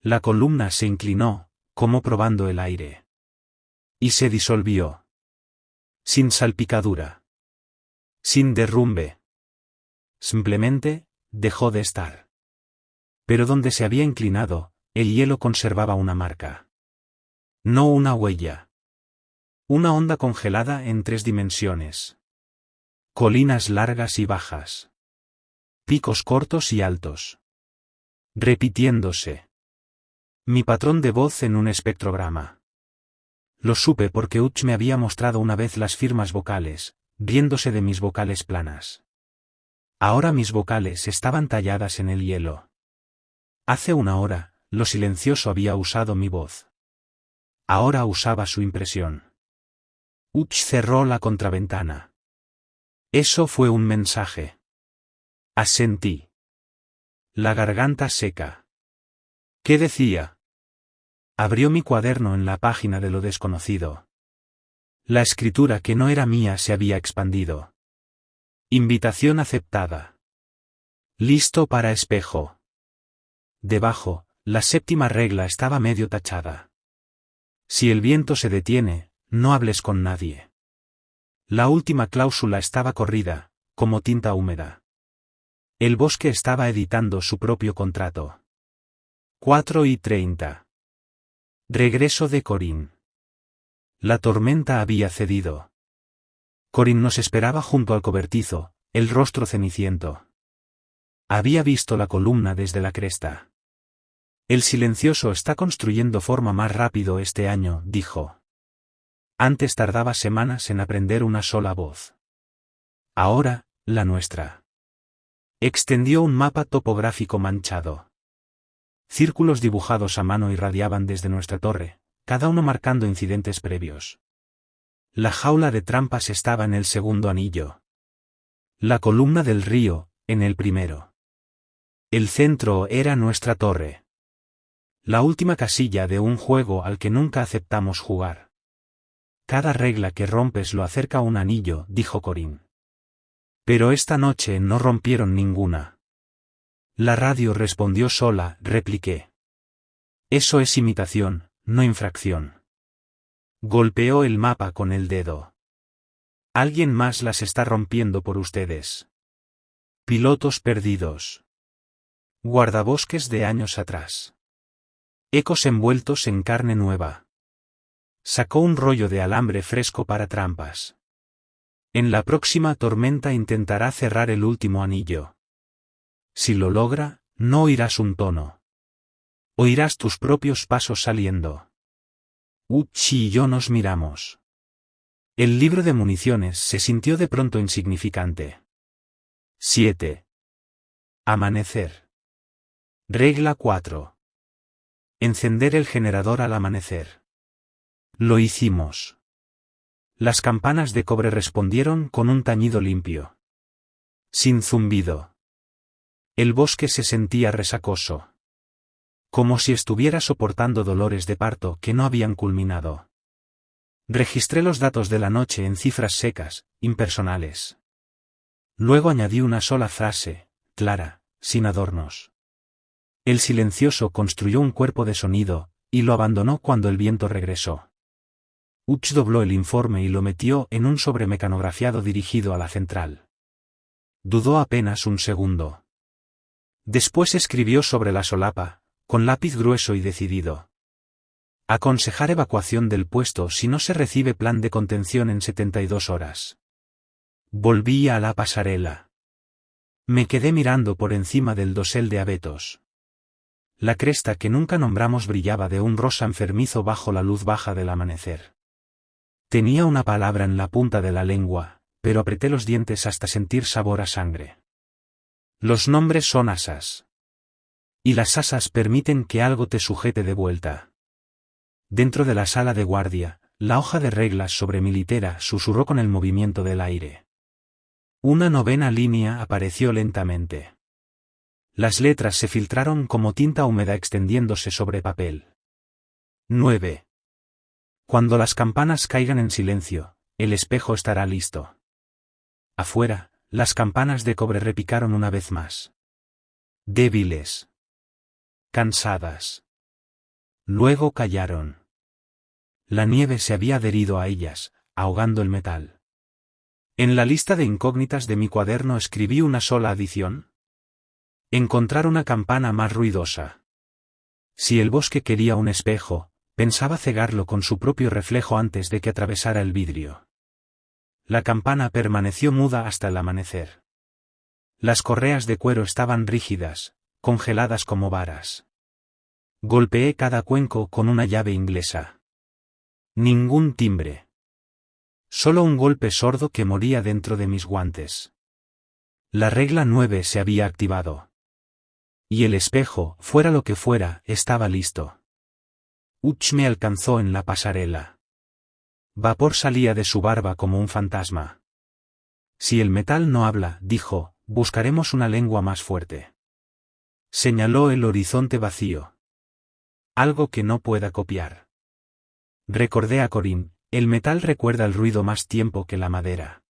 La columna se inclinó, como probando el aire. Y se disolvió. Sin salpicadura. Sin derrumbe. Simplemente, dejó de estar. Pero donde se había inclinado, el hielo conservaba una marca. No una huella. Una onda congelada en 3 dimensiones. Colinas largas y bajas. Picos cortos y altos. Repitiéndose. Mi patrón de voz en un espectrograma. Lo supe porque Uch me había mostrado una vez las firmas vocales, riéndose de mis vocales planas. Ahora mis vocales estaban talladas en el hielo. Hace una hora, lo silencioso había usado mi voz. Ahora usaba su impresión. Uch cerró la contraventana. Eso fue un mensaje. Asentí. La garganta seca. ¿Qué decía? Abrió mi cuaderno en la página de lo desconocido. La escritura que no era mía se había expandido. Invitación aceptada. Listo para espejo. Debajo, la 7ª regla estaba medio tachada. Si el viento se detiene, no hables con nadie. La última cláusula estaba corrida, como tinta húmeda. El bosque estaba editando su propio contrato. 4:30. Regreso de Corín. La tormenta había cedido. Corín nos esperaba junto al cobertizo, el rostro ceniciento. Había visto la columna desde la cresta. El silencioso está construyendo forma más rápido este año, dijo. Antes tardaba semanas en aprender una sola voz. Ahora, la nuestra. Extendió un mapa topográfico manchado. Círculos dibujados a mano irradiaban desde nuestra torre, cada uno marcando incidentes previos. La jaula de trampas estaba en el 2.º anillo. La columna del río, en el primero. El centro era nuestra torre. La última casilla de un juego al que nunca aceptamos jugar. Cada regla que rompes lo acerca a un anillo, dijo Corín. Pero esta noche no rompieron ninguna. La radio respondió sola, repliqué. Eso es imitación, no infracción. Golpeó el mapa con el dedo. Alguien más las está rompiendo por ustedes. Pilotos perdidos. Guardabosques de años atrás. Ecos envueltos en carne nueva. Sacó un rollo de alambre fresco para trampas. En la próxima tormenta intentará cerrar el último anillo. Si lo logra, no oirás un tono. Oirás tus propios pasos saliendo. Uchi y yo nos miramos. El libro de municiones se sintió de pronto insignificante. 7. Amanecer. Regla 4. Encender el generador al amanecer. Lo hicimos. Las campanas de cobre respondieron con un tañido limpio. Sin zumbido. El bosque se sentía resacoso. Como si estuviera soportando dolores de parto que no habían culminado. Registré los datos de la noche en cifras secas, impersonales. Luego añadí una sola frase, clara, sin adornos. El silencioso construyó un cuerpo de sonido, y lo abandonó cuando el viento regresó. Uch dobló el informe y lo metió en un sobremecanografiado dirigido a la central. Dudó apenas un segundo. Después escribió sobre la solapa, con lápiz grueso y decidido. Aconsejar evacuación del puesto si no se recibe plan de contención en 72 horas. Volví a la pasarela. Me quedé mirando por encima del dosel de abetos. La cresta que nunca nombramos brillaba de un rosa enfermizo bajo la luz baja del amanecer. Tenía una palabra en la punta de la lengua, pero apreté los dientes hasta sentir sabor a sangre. Los nombres son asas. Y las asas permiten que algo te sujete de vuelta. Dentro de la sala de guardia, la hoja de reglas sobre mi litera susurró con el movimiento del aire. Una novena línea apareció lentamente. Las letras se filtraron como tinta húmeda extendiéndose sobre papel. 9. Cuando las campanas caigan en silencio, el espejo estará listo. Afuera, las campanas de cobre repicaron una vez más. Débiles. Cansadas. Luego callaron. La nieve se había adherido a ellas, ahogando el metal. En la lista de incógnitas de mi cuaderno escribí una sola adición. Encontrar una campana más ruidosa. Si el bosque quería un espejo, pensaba cegarlo con su propio reflejo antes de que atravesara el vidrio. La campana permaneció muda hasta el amanecer. Las correas de cuero estaban rígidas, congeladas como varas. Golpeé cada cuenco con una llave inglesa. Ningún timbre. Solo un golpe sordo que moría dentro de mis guantes. La regla 9 se había activado. Y el espejo, fuera lo que fuera, estaba listo. Uch me alcanzó en la pasarela. Vapor salía de su barba como un fantasma. Si el metal no habla, dijo, buscaremos una lengua más fuerte. Señaló el horizonte vacío. Algo que no pueda copiar. Recordé a Corinne, el metal recuerda el ruido más tiempo que la madera.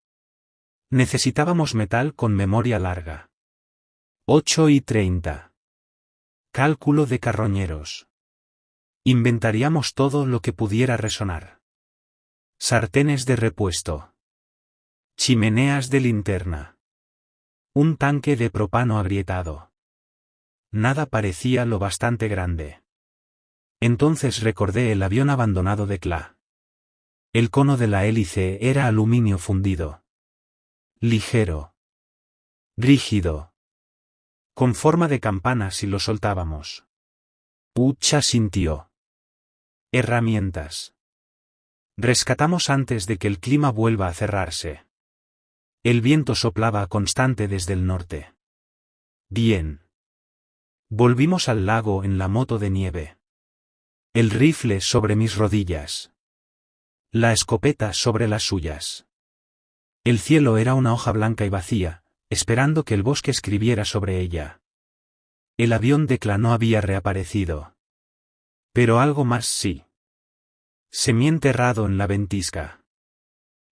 Necesitábamos metal con memoria larga. 8:30. Cálculo de carroñeros. Inventaríamos todo lo que pudiera resonar. Sartenes de repuesto. Chimeneas de linterna. Un tanque de propano agrietado. Nada parecía lo bastante grande. Entonces recordé el avión abandonado de Kla. El cono de la hélice era aluminio fundido. Ligero. Rígido. Con forma de campana si lo soltábamos. Ucha sintió. Herramientas. Rescatamos antes de que el clima vuelva a cerrarse. El viento soplaba constante desde el norte. Bien. Volvimos al lago en la moto de nieve. El rifle sobre mis rodillas. La escopeta sobre las suyas. El cielo era una hoja blanca y vacía, esperando que el bosque escribiera sobre ella. El avión de Kla no había reaparecido. Pero algo más sí. Semí enterrado en la ventisca.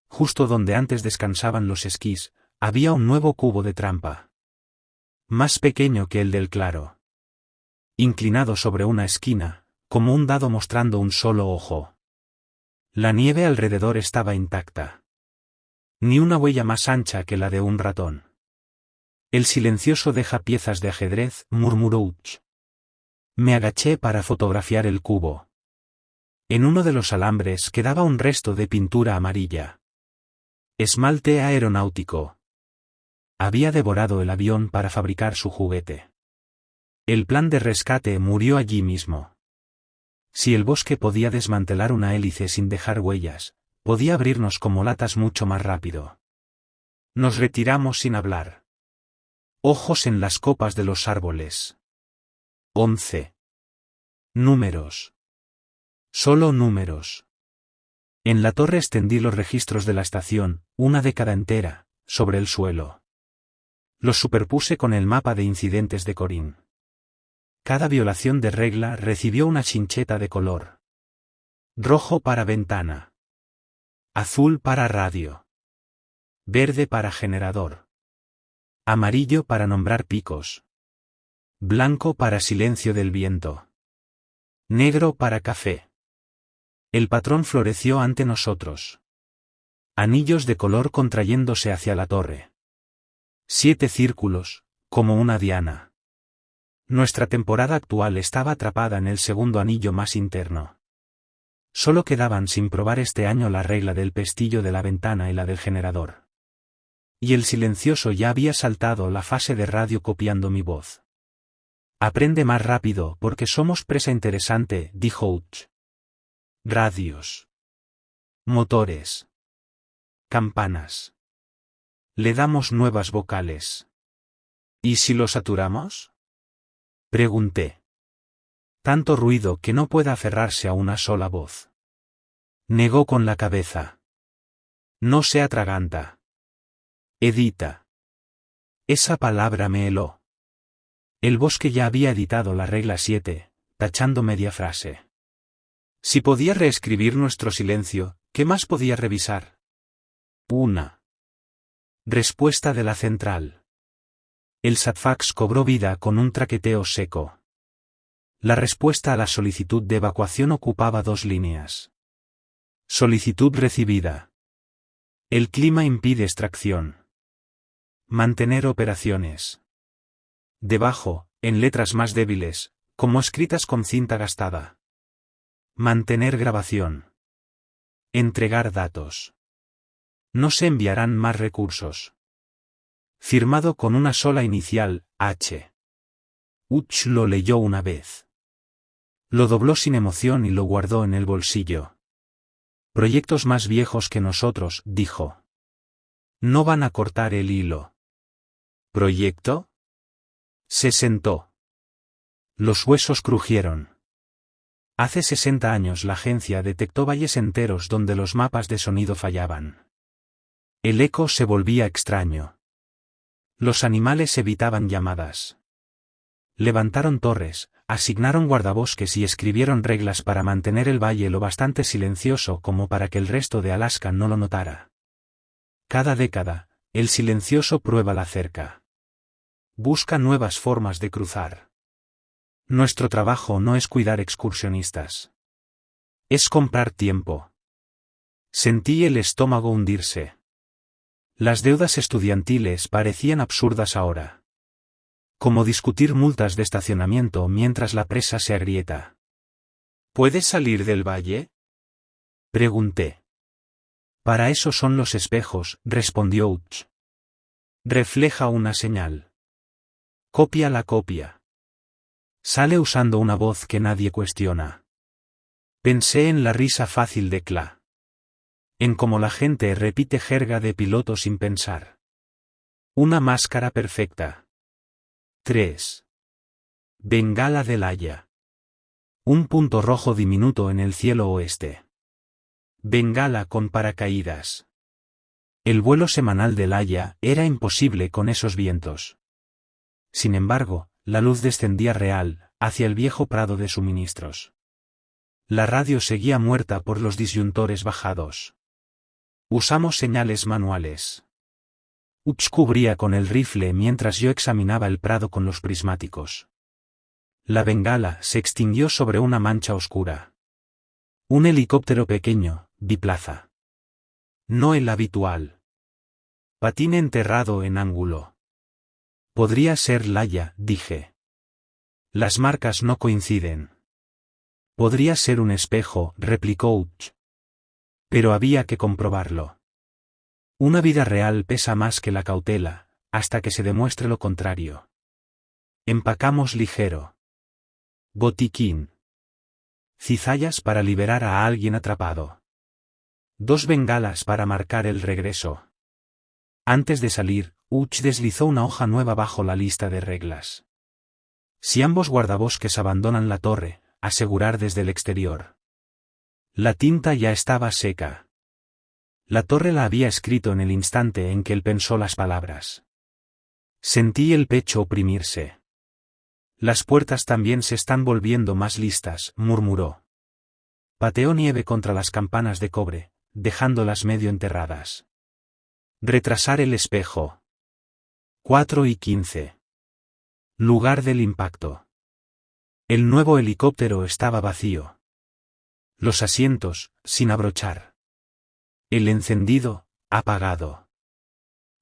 Justo donde antes descansaban los esquís, había un nuevo cubo de trampa. Más pequeño que el del claro. Inclinado sobre una esquina, como un dado mostrando un solo ojo. La nieve alrededor estaba intacta. Ni una huella más ancha que la de un ratón. El silencioso deja piezas de ajedrez, murmuró Uch. Me agaché para fotografiar el cubo. En uno de los alambres quedaba un resto de pintura amarilla. Esmalte aeronáutico. Había devorado el avión para fabricar su juguete. El plan de rescate murió allí mismo. Si el bosque podía desmantelar una hélice sin dejar huellas, podía abrirnos como latas mucho más rápido. Nos retiramos sin hablar. Ojos en las copas de los árboles. 11. Números. Solo números. En la torre extendí los registros de la estación, una década entera, sobre el suelo. Los superpuse con el mapa de incidentes de Corinne. Cada violación de regla recibió una chincheta de color. Rojo para ventana. Azul para radio. Verde para generador. Amarillo para nombrar picos. Blanco para silencio del viento. Negro para café. El patrón floreció ante nosotros. Anillos de color contrayéndose hacia la torre. 7 círculos, como una diana. Nuestra temporada actual estaba atrapada en el segundo anillo más interno. Solo quedaban sin probar este año la regla del pestillo de la ventana y la del generador. Y el silencioso ya había saltado la fase de radio copiando mi voz. Aprende más rápido porque somos presa interesante, dijo Hutch. Radios. Motores. Campanas. Le damos nuevas vocales. ¿Y si lo saturamos? Pregunté. Tanto ruido que no pueda aferrarse a una sola voz. Negó con la cabeza. No se atraganta. Edita. Esa palabra me heló. El Bosque ya había editado la regla 7, tachando media frase. Si podía reescribir nuestro silencio, ¿qué más podía revisar? Una. Respuesta de la central. El SATFAX cobró vida con un traqueteo seco. La respuesta a la solicitud de evacuación ocupaba 2 líneas. Solicitud recibida. El clima impide extracción. Mantener operaciones. Debajo, en letras más débiles, como escritas con cinta gastada. Mantener grabación. Entregar datos. No se enviarán más recursos. Firmado con una sola inicial, H. Hutch lo leyó una vez. Lo dobló sin emoción y lo guardó en el bolsillo. Proyectos más viejos que nosotros, dijo. No van a cortar el hilo. ¿Proyecto? Se sentó. Los huesos crujieron. Hace 60 años la agencia detectó valles enteros donde los mapas de sonido fallaban. El eco se volvía extraño. Los animales evitaban llamadas. Levantaron torres, asignaron guardabosques y escribieron reglas para mantener el valle lo bastante silencioso como para que el resto de Alaska no lo notara. Cada década, el silencioso prueba la cerca. Busca nuevas formas de cruzar. Nuestro trabajo no es cuidar excursionistas. Es comprar tiempo. Sentí el estómago hundirse. Las deudas estudiantiles parecían absurdas ahora. Como discutir multas de estacionamiento mientras la presa se agrieta. ¿Puedes salir del valle? Pregunté. Para eso son los espejos, respondió Hutch. Refleja una señal. Copia la copia. Sale usando una voz que nadie cuestiona. Pensé en la risa fácil de Kla. En cómo la gente repite jerga de piloto sin pensar. Una máscara perfecta. 3. Bengala del Haya. Un punto rojo diminuto en el cielo oeste. Bengala con paracaídas. El vuelo semanal del Haya era imposible con esos vientos. Sin embargo, la luz descendía real, hacia el viejo prado de suministros. La radio seguía muerta por los disyuntores bajados. Usamos señales manuales. Hutch cubría con el rifle mientras yo examinaba el prado con los prismáticos. La bengala se extinguió sobre una mancha oscura. Un helicóptero pequeño, biplaza. No el habitual. Patín enterrado en ángulo. Podría ser Laia, dije. Las marcas no coinciden. Podría ser un espejo, replicó Hutch. Pero había que comprobarlo. Una vida real pesa más que la cautela, hasta que se demuestre lo contrario. Empacamos ligero. Botiquín. Cizallas para liberar a alguien atrapado. 2 bengalas para marcar el regreso. Antes de salir, Hutch deslizó una hoja nueva bajo la lista de reglas. Si ambos guardabosques abandonan la torre, asegurar desde el exterior. La tinta ya estaba seca. La torre la había escrito en el instante en que él pensó las palabras. Sentí el pecho oprimirse. Las puertas también se están volviendo más listas, murmuró. Pateó nieve contra las campanas de cobre, dejándolas medio enterradas. Retrasar el espejo. 4:15. Lugar del impacto. El nuevo helicóptero estaba vacío. Los asientos, sin abrochar. El encendido, apagado.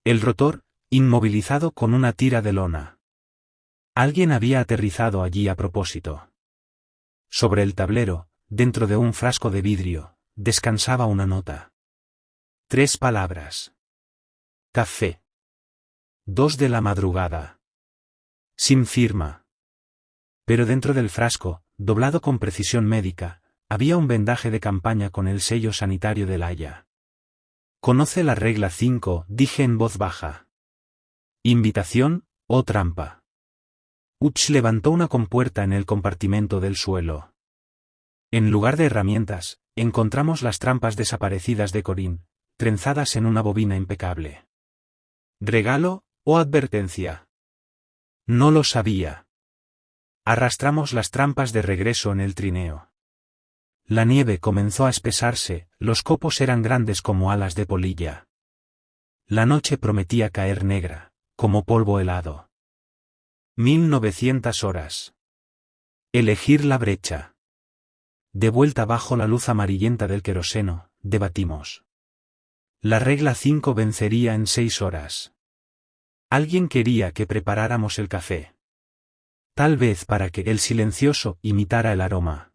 El rotor, inmovilizado con una tira de lona. Alguien había aterrizado allí a propósito. Sobre el tablero, dentro de un frasco de vidrio, descansaba una nota. 3 palabras. Café. 2 de la madrugada. Sin firma. Pero dentro del frasco, doblado con precisión médica, había un vendaje de campaña con el sello sanitario del Haya. «Conoce la regla 5», dije en voz baja. «¿Invitación o trampa?» Utz levantó una compuerta en el compartimento del suelo. En lugar de herramientas, encontramos las trampas desaparecidas de Corinne, trenzadas en una bobina impecable. ¿Regalo o advertencia? No lo sabía. Arrastramos las trampas de regreso en el trineo. La nieve comenzó a espesarse, los copos eran grandes como alas de polilla. La noche prometía caer negra, como polvo helado. 1900 horas. Elegir la brecha. De vuelta bajo la luz amarillenta del queroseno, debatimos. La regla 5 vencería en 6 horas. Alguien quería que preparáramos el café. Tal vez para que el silencioso imitara el aroma.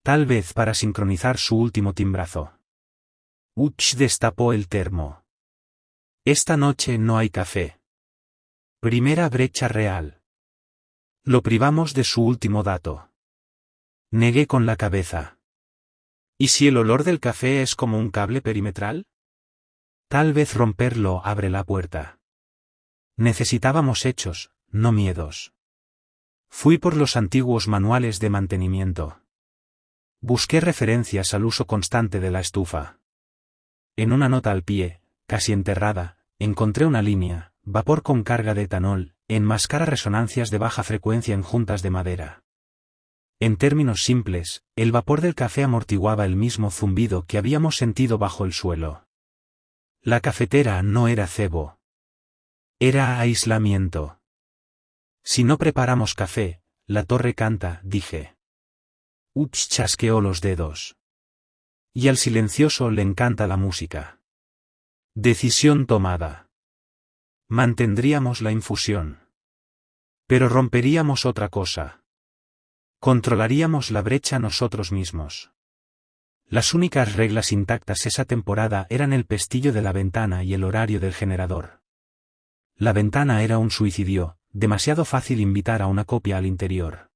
Tal vez para sincronizar su último timbrazo. Utz destapó el termo. Esta noche no hay café. Primera brecha real. Lo privamos de su último dato. Negué con la cabeza. ¿Y si el olor del café es como un cable perimetral? Tal vez romperlo abre la puerta. Necesitábamos hechos, no miedos. Fui por los antiguos manuales de mantenimiento. Busqué referencias al uso constante de la estufa. En una nota al pie, casi enterrada, encontré una línea: vapor con carga de etanol, enmascara resonancias de baja frecuencia en juntas de madera. En términos simples, el vapor del café amortiguaba el mismo zumbido que habíamos sentido bajo el suelo. La cafetera no era cebo. Era aislamiento. Si no preparamos café, la torre canta, dije. Utz chasqueó los dedos. Y al silencioso le encanta la música. Decisión tomada. Mantendríamos la infusión. Pero romperíamos otra cosa. Controlaríamos la brecha nosotros mismos. Las únicas reglas intactas esa temporada eran el pestillo de la ventana y el horario del generador. La ventana era un suicidio, demasiado fácil invitar a una copia al interior.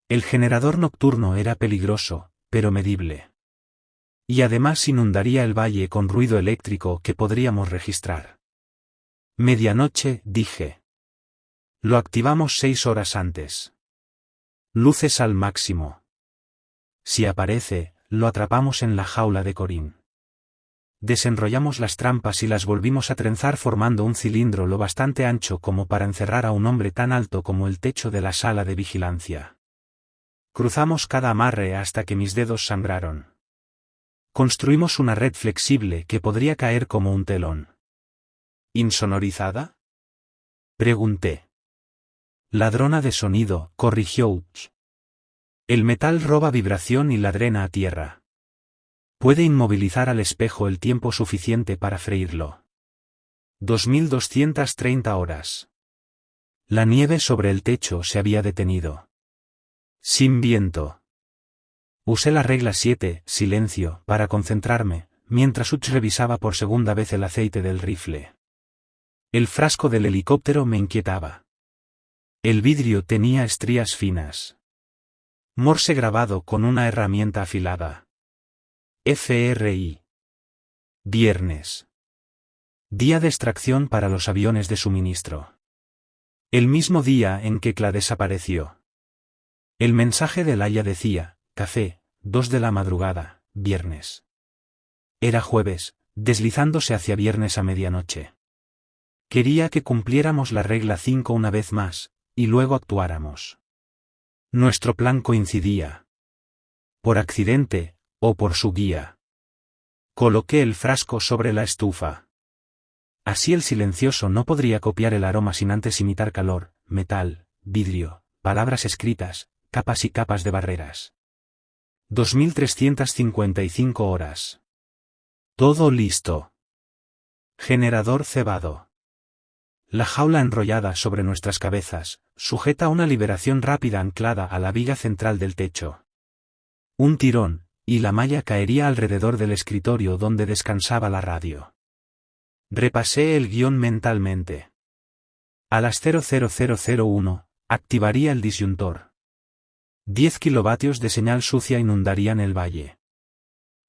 El generador nocturno era peligroso, pero medible. Y además inundaría el valle con ruido eléctrico que podríamos registrar. Medianoche, dije. Lo activamos 6 horas antes. Luces al máximo. Si aparece, lo atrapamos en la jaula de Corinne. Desenrollamos las trampas y las volvimos a trenzar formando un cilindro lo bastante ancho como para encerrar a un hombre tan alto como el techo de la sala de vigilancia. Cruzamos cada amarre hasta que mis dedos sangraron. Construimos una red flexible que podría caer como un telón. ¿Insonorizada? Pregunté. Ladrona de sonido, corrigió Utz. El metal roba vibración y la drena a tierra. Puede inmovilizar al espejo el tiempo suficiente para freírlo. 2230 horas. La nieve sobre el techo se había detenido. Sin viento. Usé la regla 7, silencio, para concentrarme, mientras Utz revisaba por segunda vez el aceite del rifle. El frasco del helicóptero me inquietaba. El vidrio tenía estrías finas. Morse grabado con una herramienta afilada. FRI. Viernes. Día de extracción para los aviones de suministro. El mismo día en que Cla desapareció. El mensaje del Haya decía, café, 2 de la madrugada, viernes. Era jueves, deslizándose hacia viernes a medianoche. Quería que cumpliéramos la regla 5 una vez más, y luego actuáramos. Nuestro plan coincidía. Por accidente, o por su guía. Coloqué el frasco sobre la estufa. Así el silencioso no podría copiar el aroma sin antes imitar calor, metal, vidrio, palabras escritas, capas y capas de barreras. 2355 horas. Todo listo. Generador cebado. La jaula enrollada sobre nuestras cabezas, sujeta a una liberación rápida anclada a la viga central del techo. Un tirón, y la malla caería alrededor del escritorio donde descansaba la radio. Repasé el guión mentalmente. A las 00001, activaría el disyuntor. 10 kilovatios de señal sucia inundarían el valle.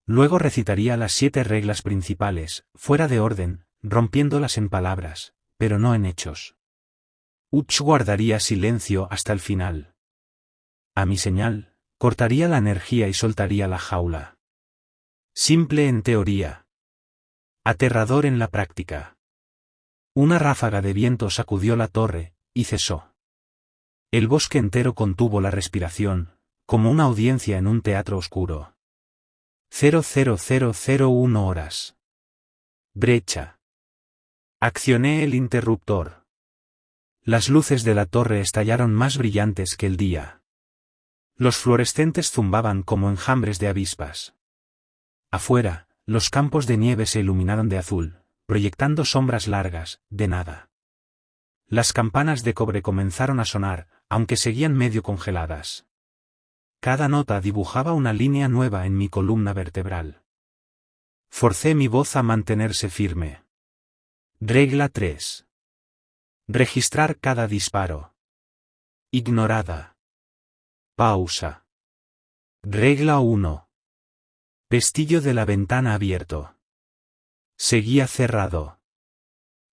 Luego recitaría las 7 reglas principales, fuera de orden, rompiéndolas en palabras, pero no en hechos. Utch guardaría silencio hasta el final. A mi señal, cortaría la energía y soltaría la jaula. Simple en teoría. Aterrador en la práctica. Una ráfaga de viento sacudió la torre, y cesó. El bosque entero contuvo la respiración, como una audiencia en un teatro oscuro. 00001 horas. Brecha. Accioné el interruptor. Las luces de la torre estallaron más brillantes que el día. Los fluorescentes zumbaban como enjambres de avispas. Afuera, los campos de nieve se iluminaron de azul, proyectando sombras largas, de nada. Las campanas de cobre comenzaron a sonar, aunque seguían medio congeladas. Cada nota dibujaba una línea nueva en mi columna vertebral. Forcé mi voz a mantenerse firme. Regla 3. Registrar cada disparo. Ignorada. Pausa. Regla 1. Pestillo de la ventana abierto. Seguía cerrado.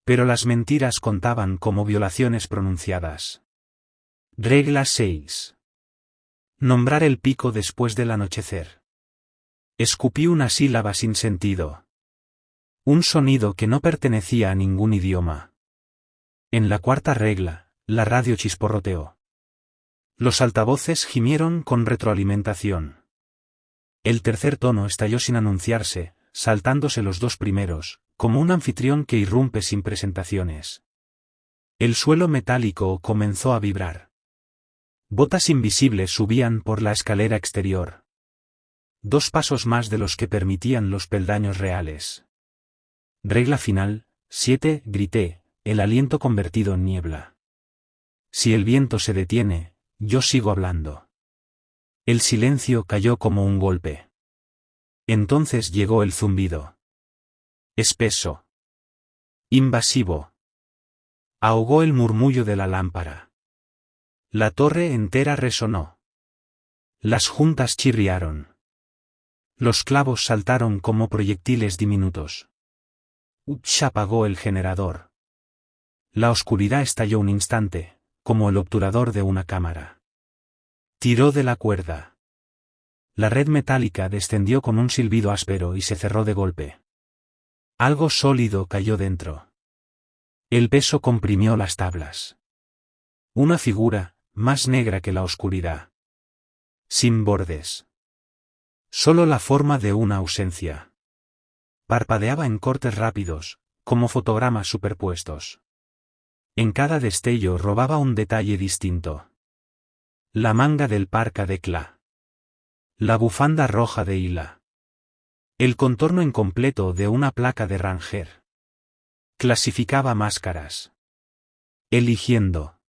Pero las mentiras contaban como violaciones pronunciadas. Regla 6. Nombrar el pico después del anochecer. Escupí una sílaba sin sentido. Un sonido que no pertenecía a ningún idioma. En la cuarta regla, la radio chisporroteó. Los altavoces gimieron con retroalimentación. El tercer tono estalló sin anunciarse, saltándose los 2 primeros, como un anfitrión que irrumpe sin presentaciones. El suelo metálico comenzó a vibrar. Botas invisibles subían por la escalera exterior. 2 pasos más de los que permitían los peldaños reales. Regla final, 7, grité, el aliento convertido en niebla. Si el viento se detiene, yo sigo hablando. El silencio cayó como un golpe. Entonces llegó el zumbido. Espeso. Invasivo. Ahogó el murmullo de la lámpara. La torre entera resonó. Las juntas chirriaron. Los clavos saltaron como proyectiles diminutos. Utch apagó el generador. La oscuridad estalló un instante, como el obturador de una cámara. Tiró de la cuerda. La red metálica descendió con un silbido áspero y se cerró de golpe. Algo sólido cayó dentro. El peso comprimió las tablas. Una figura, más negra que la oscuridad. Sin bordes. Solo la forma de una ausencia. Parpadeaba en cortes rápidos, como fotogramas superpuestos. En cada destello robaba un detalle distinto. La manga del parca de Kla. La bufanda roja de Hila. El contorno incompleto de una placa de Ranger. Clasificaba máscaras. Eligiendo.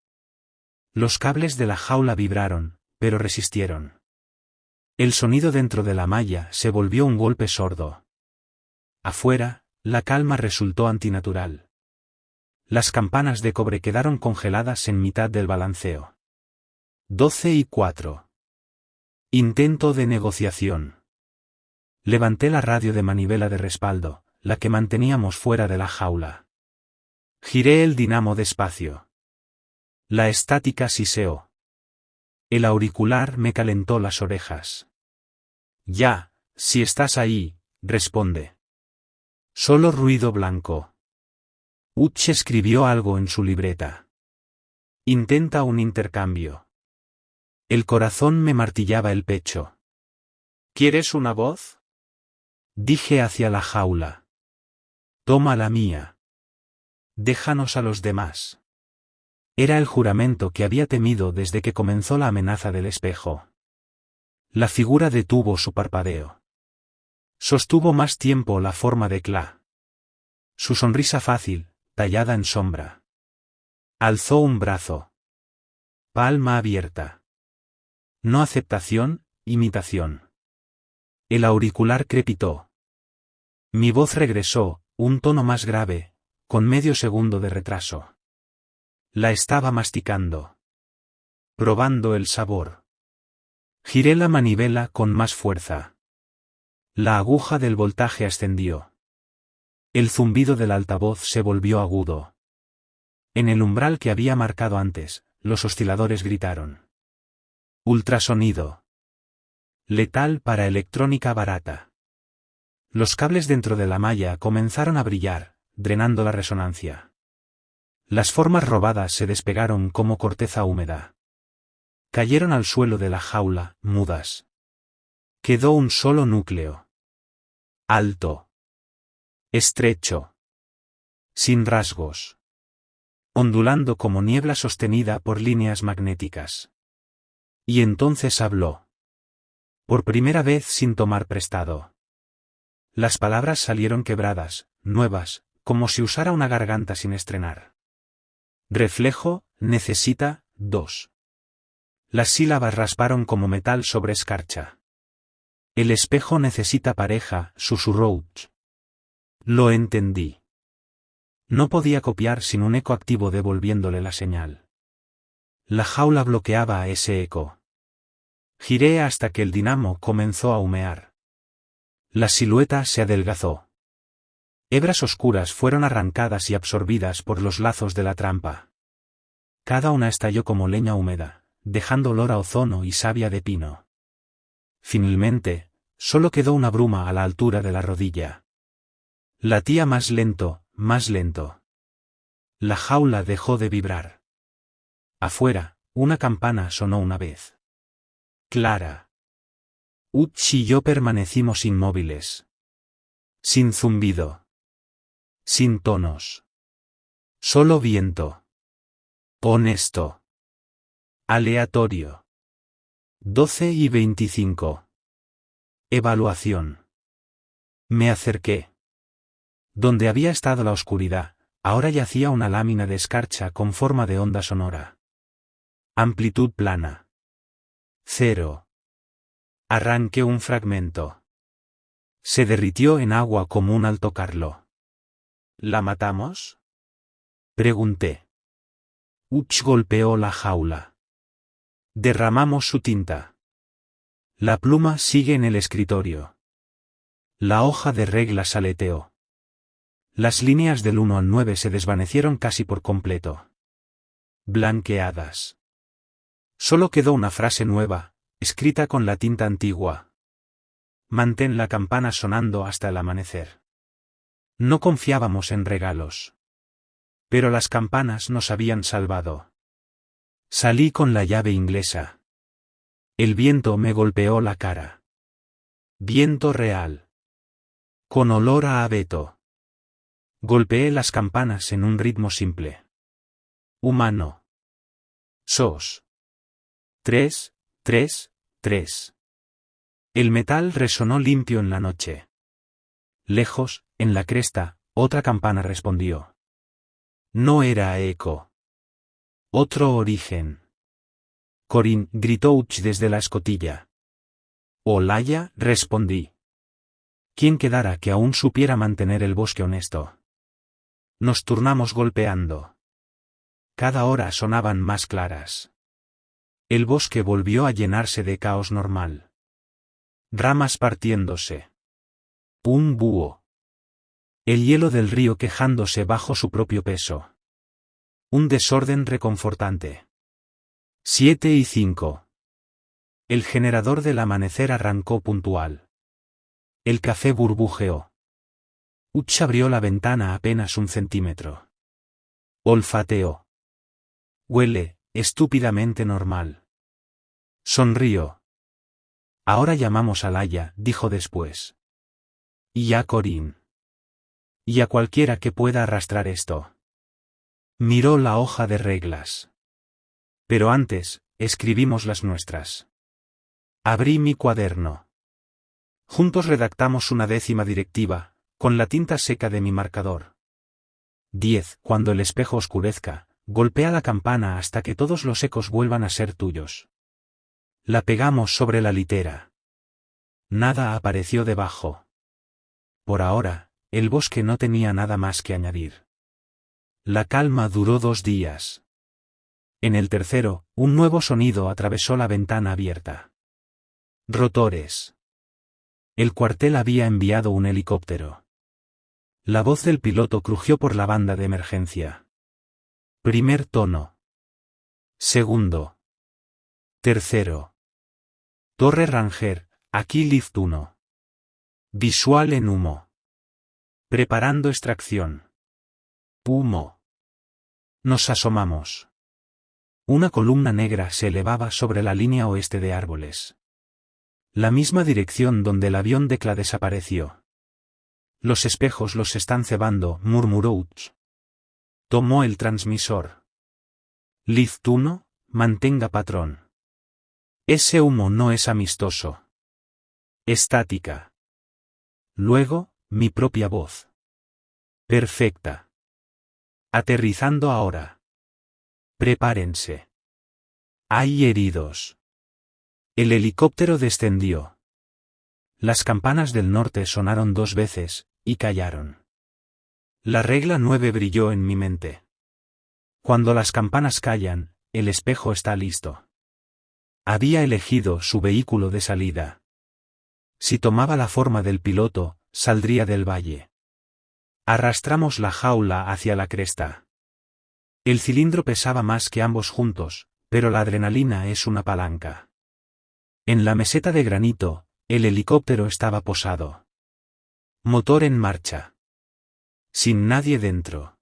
Los cables de la jaula vibraron, pero resistieron. El sonido dentro de la malla se volvió un golpe sordo. Afuera, la calma resultó antinatural. Las campanas de cobre quedaron congeladas en mitad del balanceo. 12:04. Intento de negociación. Levanté la radio de manivela de respaldo, la que manteníamos fuera de la jaula. Giré el dinamo despacio. La estática siseó. El auricular me calentó las orejas. Ya, si estás ahí, responde. Solo ruido blanco. Utch escribió algo en su libreta. Intenta un intercambio. El corazón me martillaba el pecho. ¿Quieres una voz? Dije hacia la jaula. Toma la mía. Déjanos a los demás. Era el juramento que había temido desde que comenzó la amenaza del espejo. La figura detuvo su parpadeo. Sostuvo más tiempo la forma de Kla. Su sonrisa fácil, tallada en sombra. Alzó un brazo. Palma abierta. No aceptación, imitación. El auricular crepitó. Mi voz regresó, un tono más grave, con medio segundo de retraso. La estaba masticando. Probando el sabor. Giré la manivela con más fuerza. La aguja del voltaje ascendió. El zumbido del altavoz se volvió agudo. En el umbral que había marcado antes, los osciladores gritaron. Ultrasonido. Letal para electrónica barata. Los cables dentro de la malla comenzaron a brillar, drenando la resonancia. Las formas robadas se despegaron como corteza húmeda. Cayeron al suelo de la jaula, mudas. Quedó un solo núcleo. Alto. Estrecho. Sin rasgos. Ondulando como niebla sostenida por líneas magnéticas. Y entonces habló. Por primera vez sin tomar prestado. Las palabras salieron quebradas, nuevas, como si usara una garganta sin estrenar. Reflejo, necesita, 2. Las sílabas rasparon como metal sobre escarcha. El espejo necesita pareja, susurró Uch. Lo entendí. No podía copiar sin un eco activo devolviéndole la señal. La jaula bloqueaba a ese eco. Giré hasta que el dinamo comenzó a humear. La silueta se adelgazó. Hebras oscuras fueron arrancadas y absorbidas por los lazos de la trampa. Cada una estalló como leña húmeda, dejando olor a ozono y savia de pino. Finalmente, solo quedó una bruma a la altura de la rodilla. Latía más lento, más lento. La jaula dejó de vibrar. Afuera, una campana sonó una vez. Clara. Uch y yo permanecimos inmóviles. Sin zumbido. Sin tonos. Solo viento. Honesto. Aleatorio. 12:25. Evaluación. Me acerqué. Donde había estado la oscuridad, ahora yacía una lámina de escarcha con forma de onda sonora. Amplitud plana. 0. Arranqué un fragmento. Se derritió en agua común al tocarlo. ¿La matamos? Pregunté. Uch golpeó la jaula. Derramamos su tinta. La pluma sigue en el escritorio. La hoja de reglas aleteó. Las líneas del 1 al 9 se desvanecieron casi por completo. Blanqueadas. Solo quedó una frase nueva, escrita con la tinta antigua. Mantén la campana sonando hasta el amanecer. No confiábamos en regalos. Pero las campanas nos habían salvado. Salí con la llave inglesa. El viento me golpeó la cara. Viento real. Con olor a abeto. Golpeé las campanas en un ritmo simple. Humano. Sos. 3, 3, 3. El metal resonó limpio en la noche. Lejos, en la cresta, otra campana respondió. No era eco. Otro origen. Corín, gritó Uch desde la escotilla. Olaya, respondí. ¿Quién quedara que aún supiera mantener el bosque honesto? Nos turnamos golpeando. Cada hora sonaban más claras. El bosque volvió a llenarse de caos normal. Ramas partiéndose. Un búho. El hielo del río quejándose bajo su propio peso. Un desorden reconfortante. 7:05. El generador del amanecer arrancó puntual. El café burbujeó. Uch abrió la ventana apenas un centímetro. Olfateó. Huele, estúpidamente normal. Sonrió. Ahora llamamos a Laia, dijo después. Y a Corín. Y a cualquiera que pueda arrastrar esto. Miró la hoja de reglas. Pero antes, escribimos las nuestras. Abrí mi cuaderno. Juntos redactamos una 10ª directiva, con la tinta seca de mi marcador. 10. Cuando el espejo oscurezca, golpea la campana hasta que todos los ecos vuelvan a ser tuyos. La pegamos sobre la litera. Nada apareció debajo. Por ahora, el bosque no tenía nada más que añadir. La calma duró 2 días. En el tercero, un nuevo sonido atravesó la ventana abierta. Rotores. El cuartel había enviado un helicóptero. La voz del piloto crujió por la banda de emergencia. Primer tono. Segundo. Tercero. Torre Ranger, aquí Lift 1. Visual en humo. Preparando extracción. Humo. Nos asomamos. Una columna negra se elevaba sobre la línea oeste de árboles. La misma dirección donde el avión de Kla desapareció. Los espejos los están cebando, murmuró Utz. Tomó el transmisor. Lift 1, mantenga patrón. Ese humo no es amistoso. Estática. Luego, mi propia voz. Perfecta. Aterrizando ahora. Prepárense. Hay heridos. El helicóptero descendió. Las campanas del norte sonaron 2 veces, y callaron. La regla 9 brilló en mi mente. Cuando las campanas callan, el espejo está listo. Había elegido su vehículo de salida. Si tomaba la forma del piloto, saldría del valle. Arrastramos la jaula hacia la cresta. El cilindro pesaba más que ambos juntos, pero la adrenalina es una palanca. En la meseta de granito, el helicóptero estaba posado. Motor en marcha. Sin nadie dentro.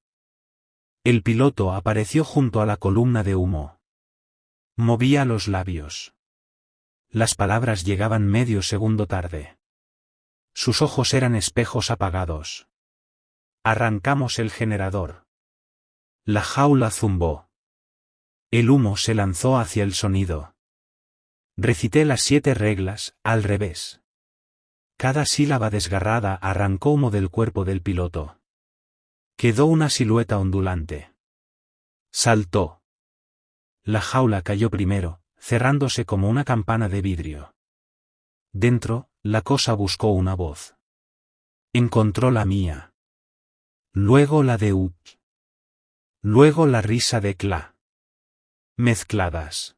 El piloto apareció junto a la columna de humo. Movía los labios. Las palabras llegaban medio segundo tarde. Sus ojos eran espejos apagados. Arrancamos el generador. La jaula zumbó. El humo se lanzó hacia el sonido. Recité las 7 reglas, al revés. Cada sílaba desgarrada arrancó humo del cuerpo del piloto. Quedó una silueta ondulante. Saltó. La jaula cayó primero, cerrándose como una campana de vidrio. Dentro, la cosa buscó una voz. Encontró la mía. Luego la de Utz. Luego la risa de Kla. Mezcladas.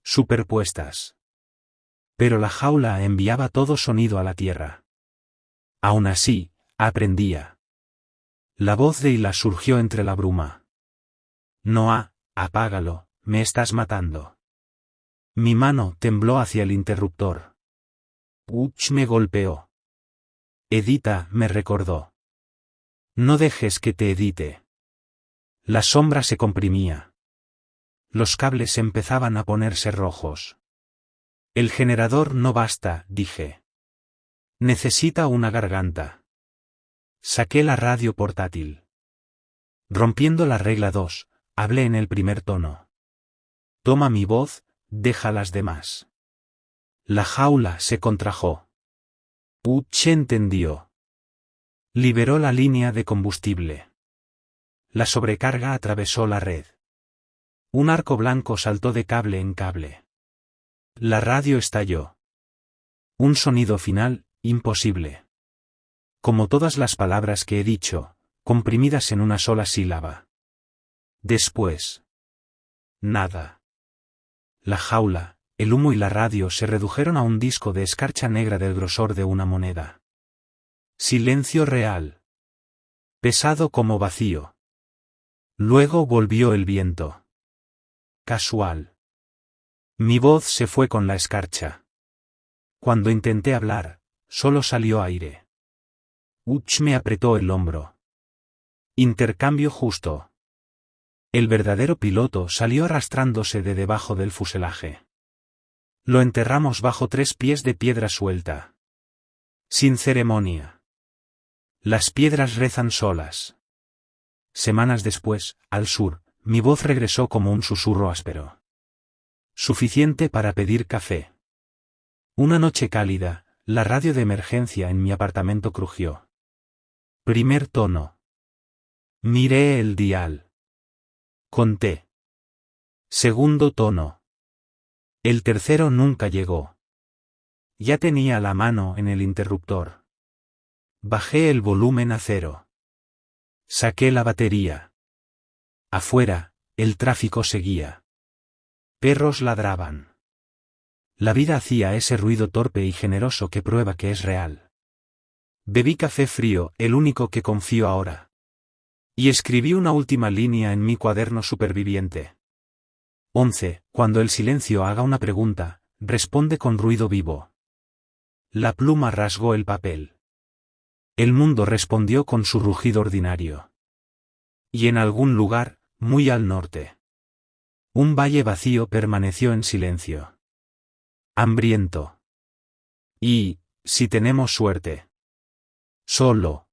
Superpuestas. Pero la jaula enviaba todo sonido a la tierra. Aún así, aprendía. La voz de Hila surgió entre la bruma. Noah, apágalo, me estás matando. Mi mano tembló hacia el interruptor. Utz me golpeó. Edita, me recordó. No dejes que te edite. La sombra se comprimía. Los cables empezaban a ponerse rojos. El generador no basta, dije. Necesita una garganta. Saqué la radio portátil. Rompiendo la regla 2, hablé en el primer tono. Toma mi voz, deja las demás. La jaula se contrajo. Utz entendió. Liberó la línea de combustible. La sobrecarga atravesó la red. Un arco blanco saltó de cable en cable. La radio estalló. Un sonido final, imposible. Como todas las palabras que he dicho, comprimidas en una sola sílaba. Después. Nada. La jaula, el humo y la radio se redujeron a un disco de escarcha negra del grosor de una moneda. Silencio real. Pesado como vacío. Luego volvió el viento. Casual. Mi voz se fue con la escarcha. Cuando intenté hablar, solo salió aire. Utz me apretó el hombro. Intercambio justo. El verdadero piloto salió arrastrándose de debajo del fuselaje. Lo enterramos bajo 3 pies de piedra suelta. Sin ceremonia. Las piedras rezan solas. Semanas después, al sur, mi voz regresó como un susurro áspero. Suficiente para pedir café. Una noche cálida, la radio de emergencia en mi apartamento crujió. Primer tono. Miré el dial. Conté. Segundo tono. El tercero nunca llegó. Ya tenía la mano en el interruptor. Bajé el volumen a 0. Saqué la batería. Afuera, el tráfico seguía. Perros ladraban. La vida hacía ese ruido torpe y generoso que prueba que es real. Bebí café frío, el único que confío ahora. Y escribí una última línea en mi cuaderno superviviente. 11. Cuando el silencio haga una pregunta, responde con ruido vivo. La pluma rasgó el papel. El mundo respondió con su rugido ordinario. Y en algún lugar, muy al norte, un valle vacío permaneció en silencio. Hambriento. Y, si tenemos suerte, solo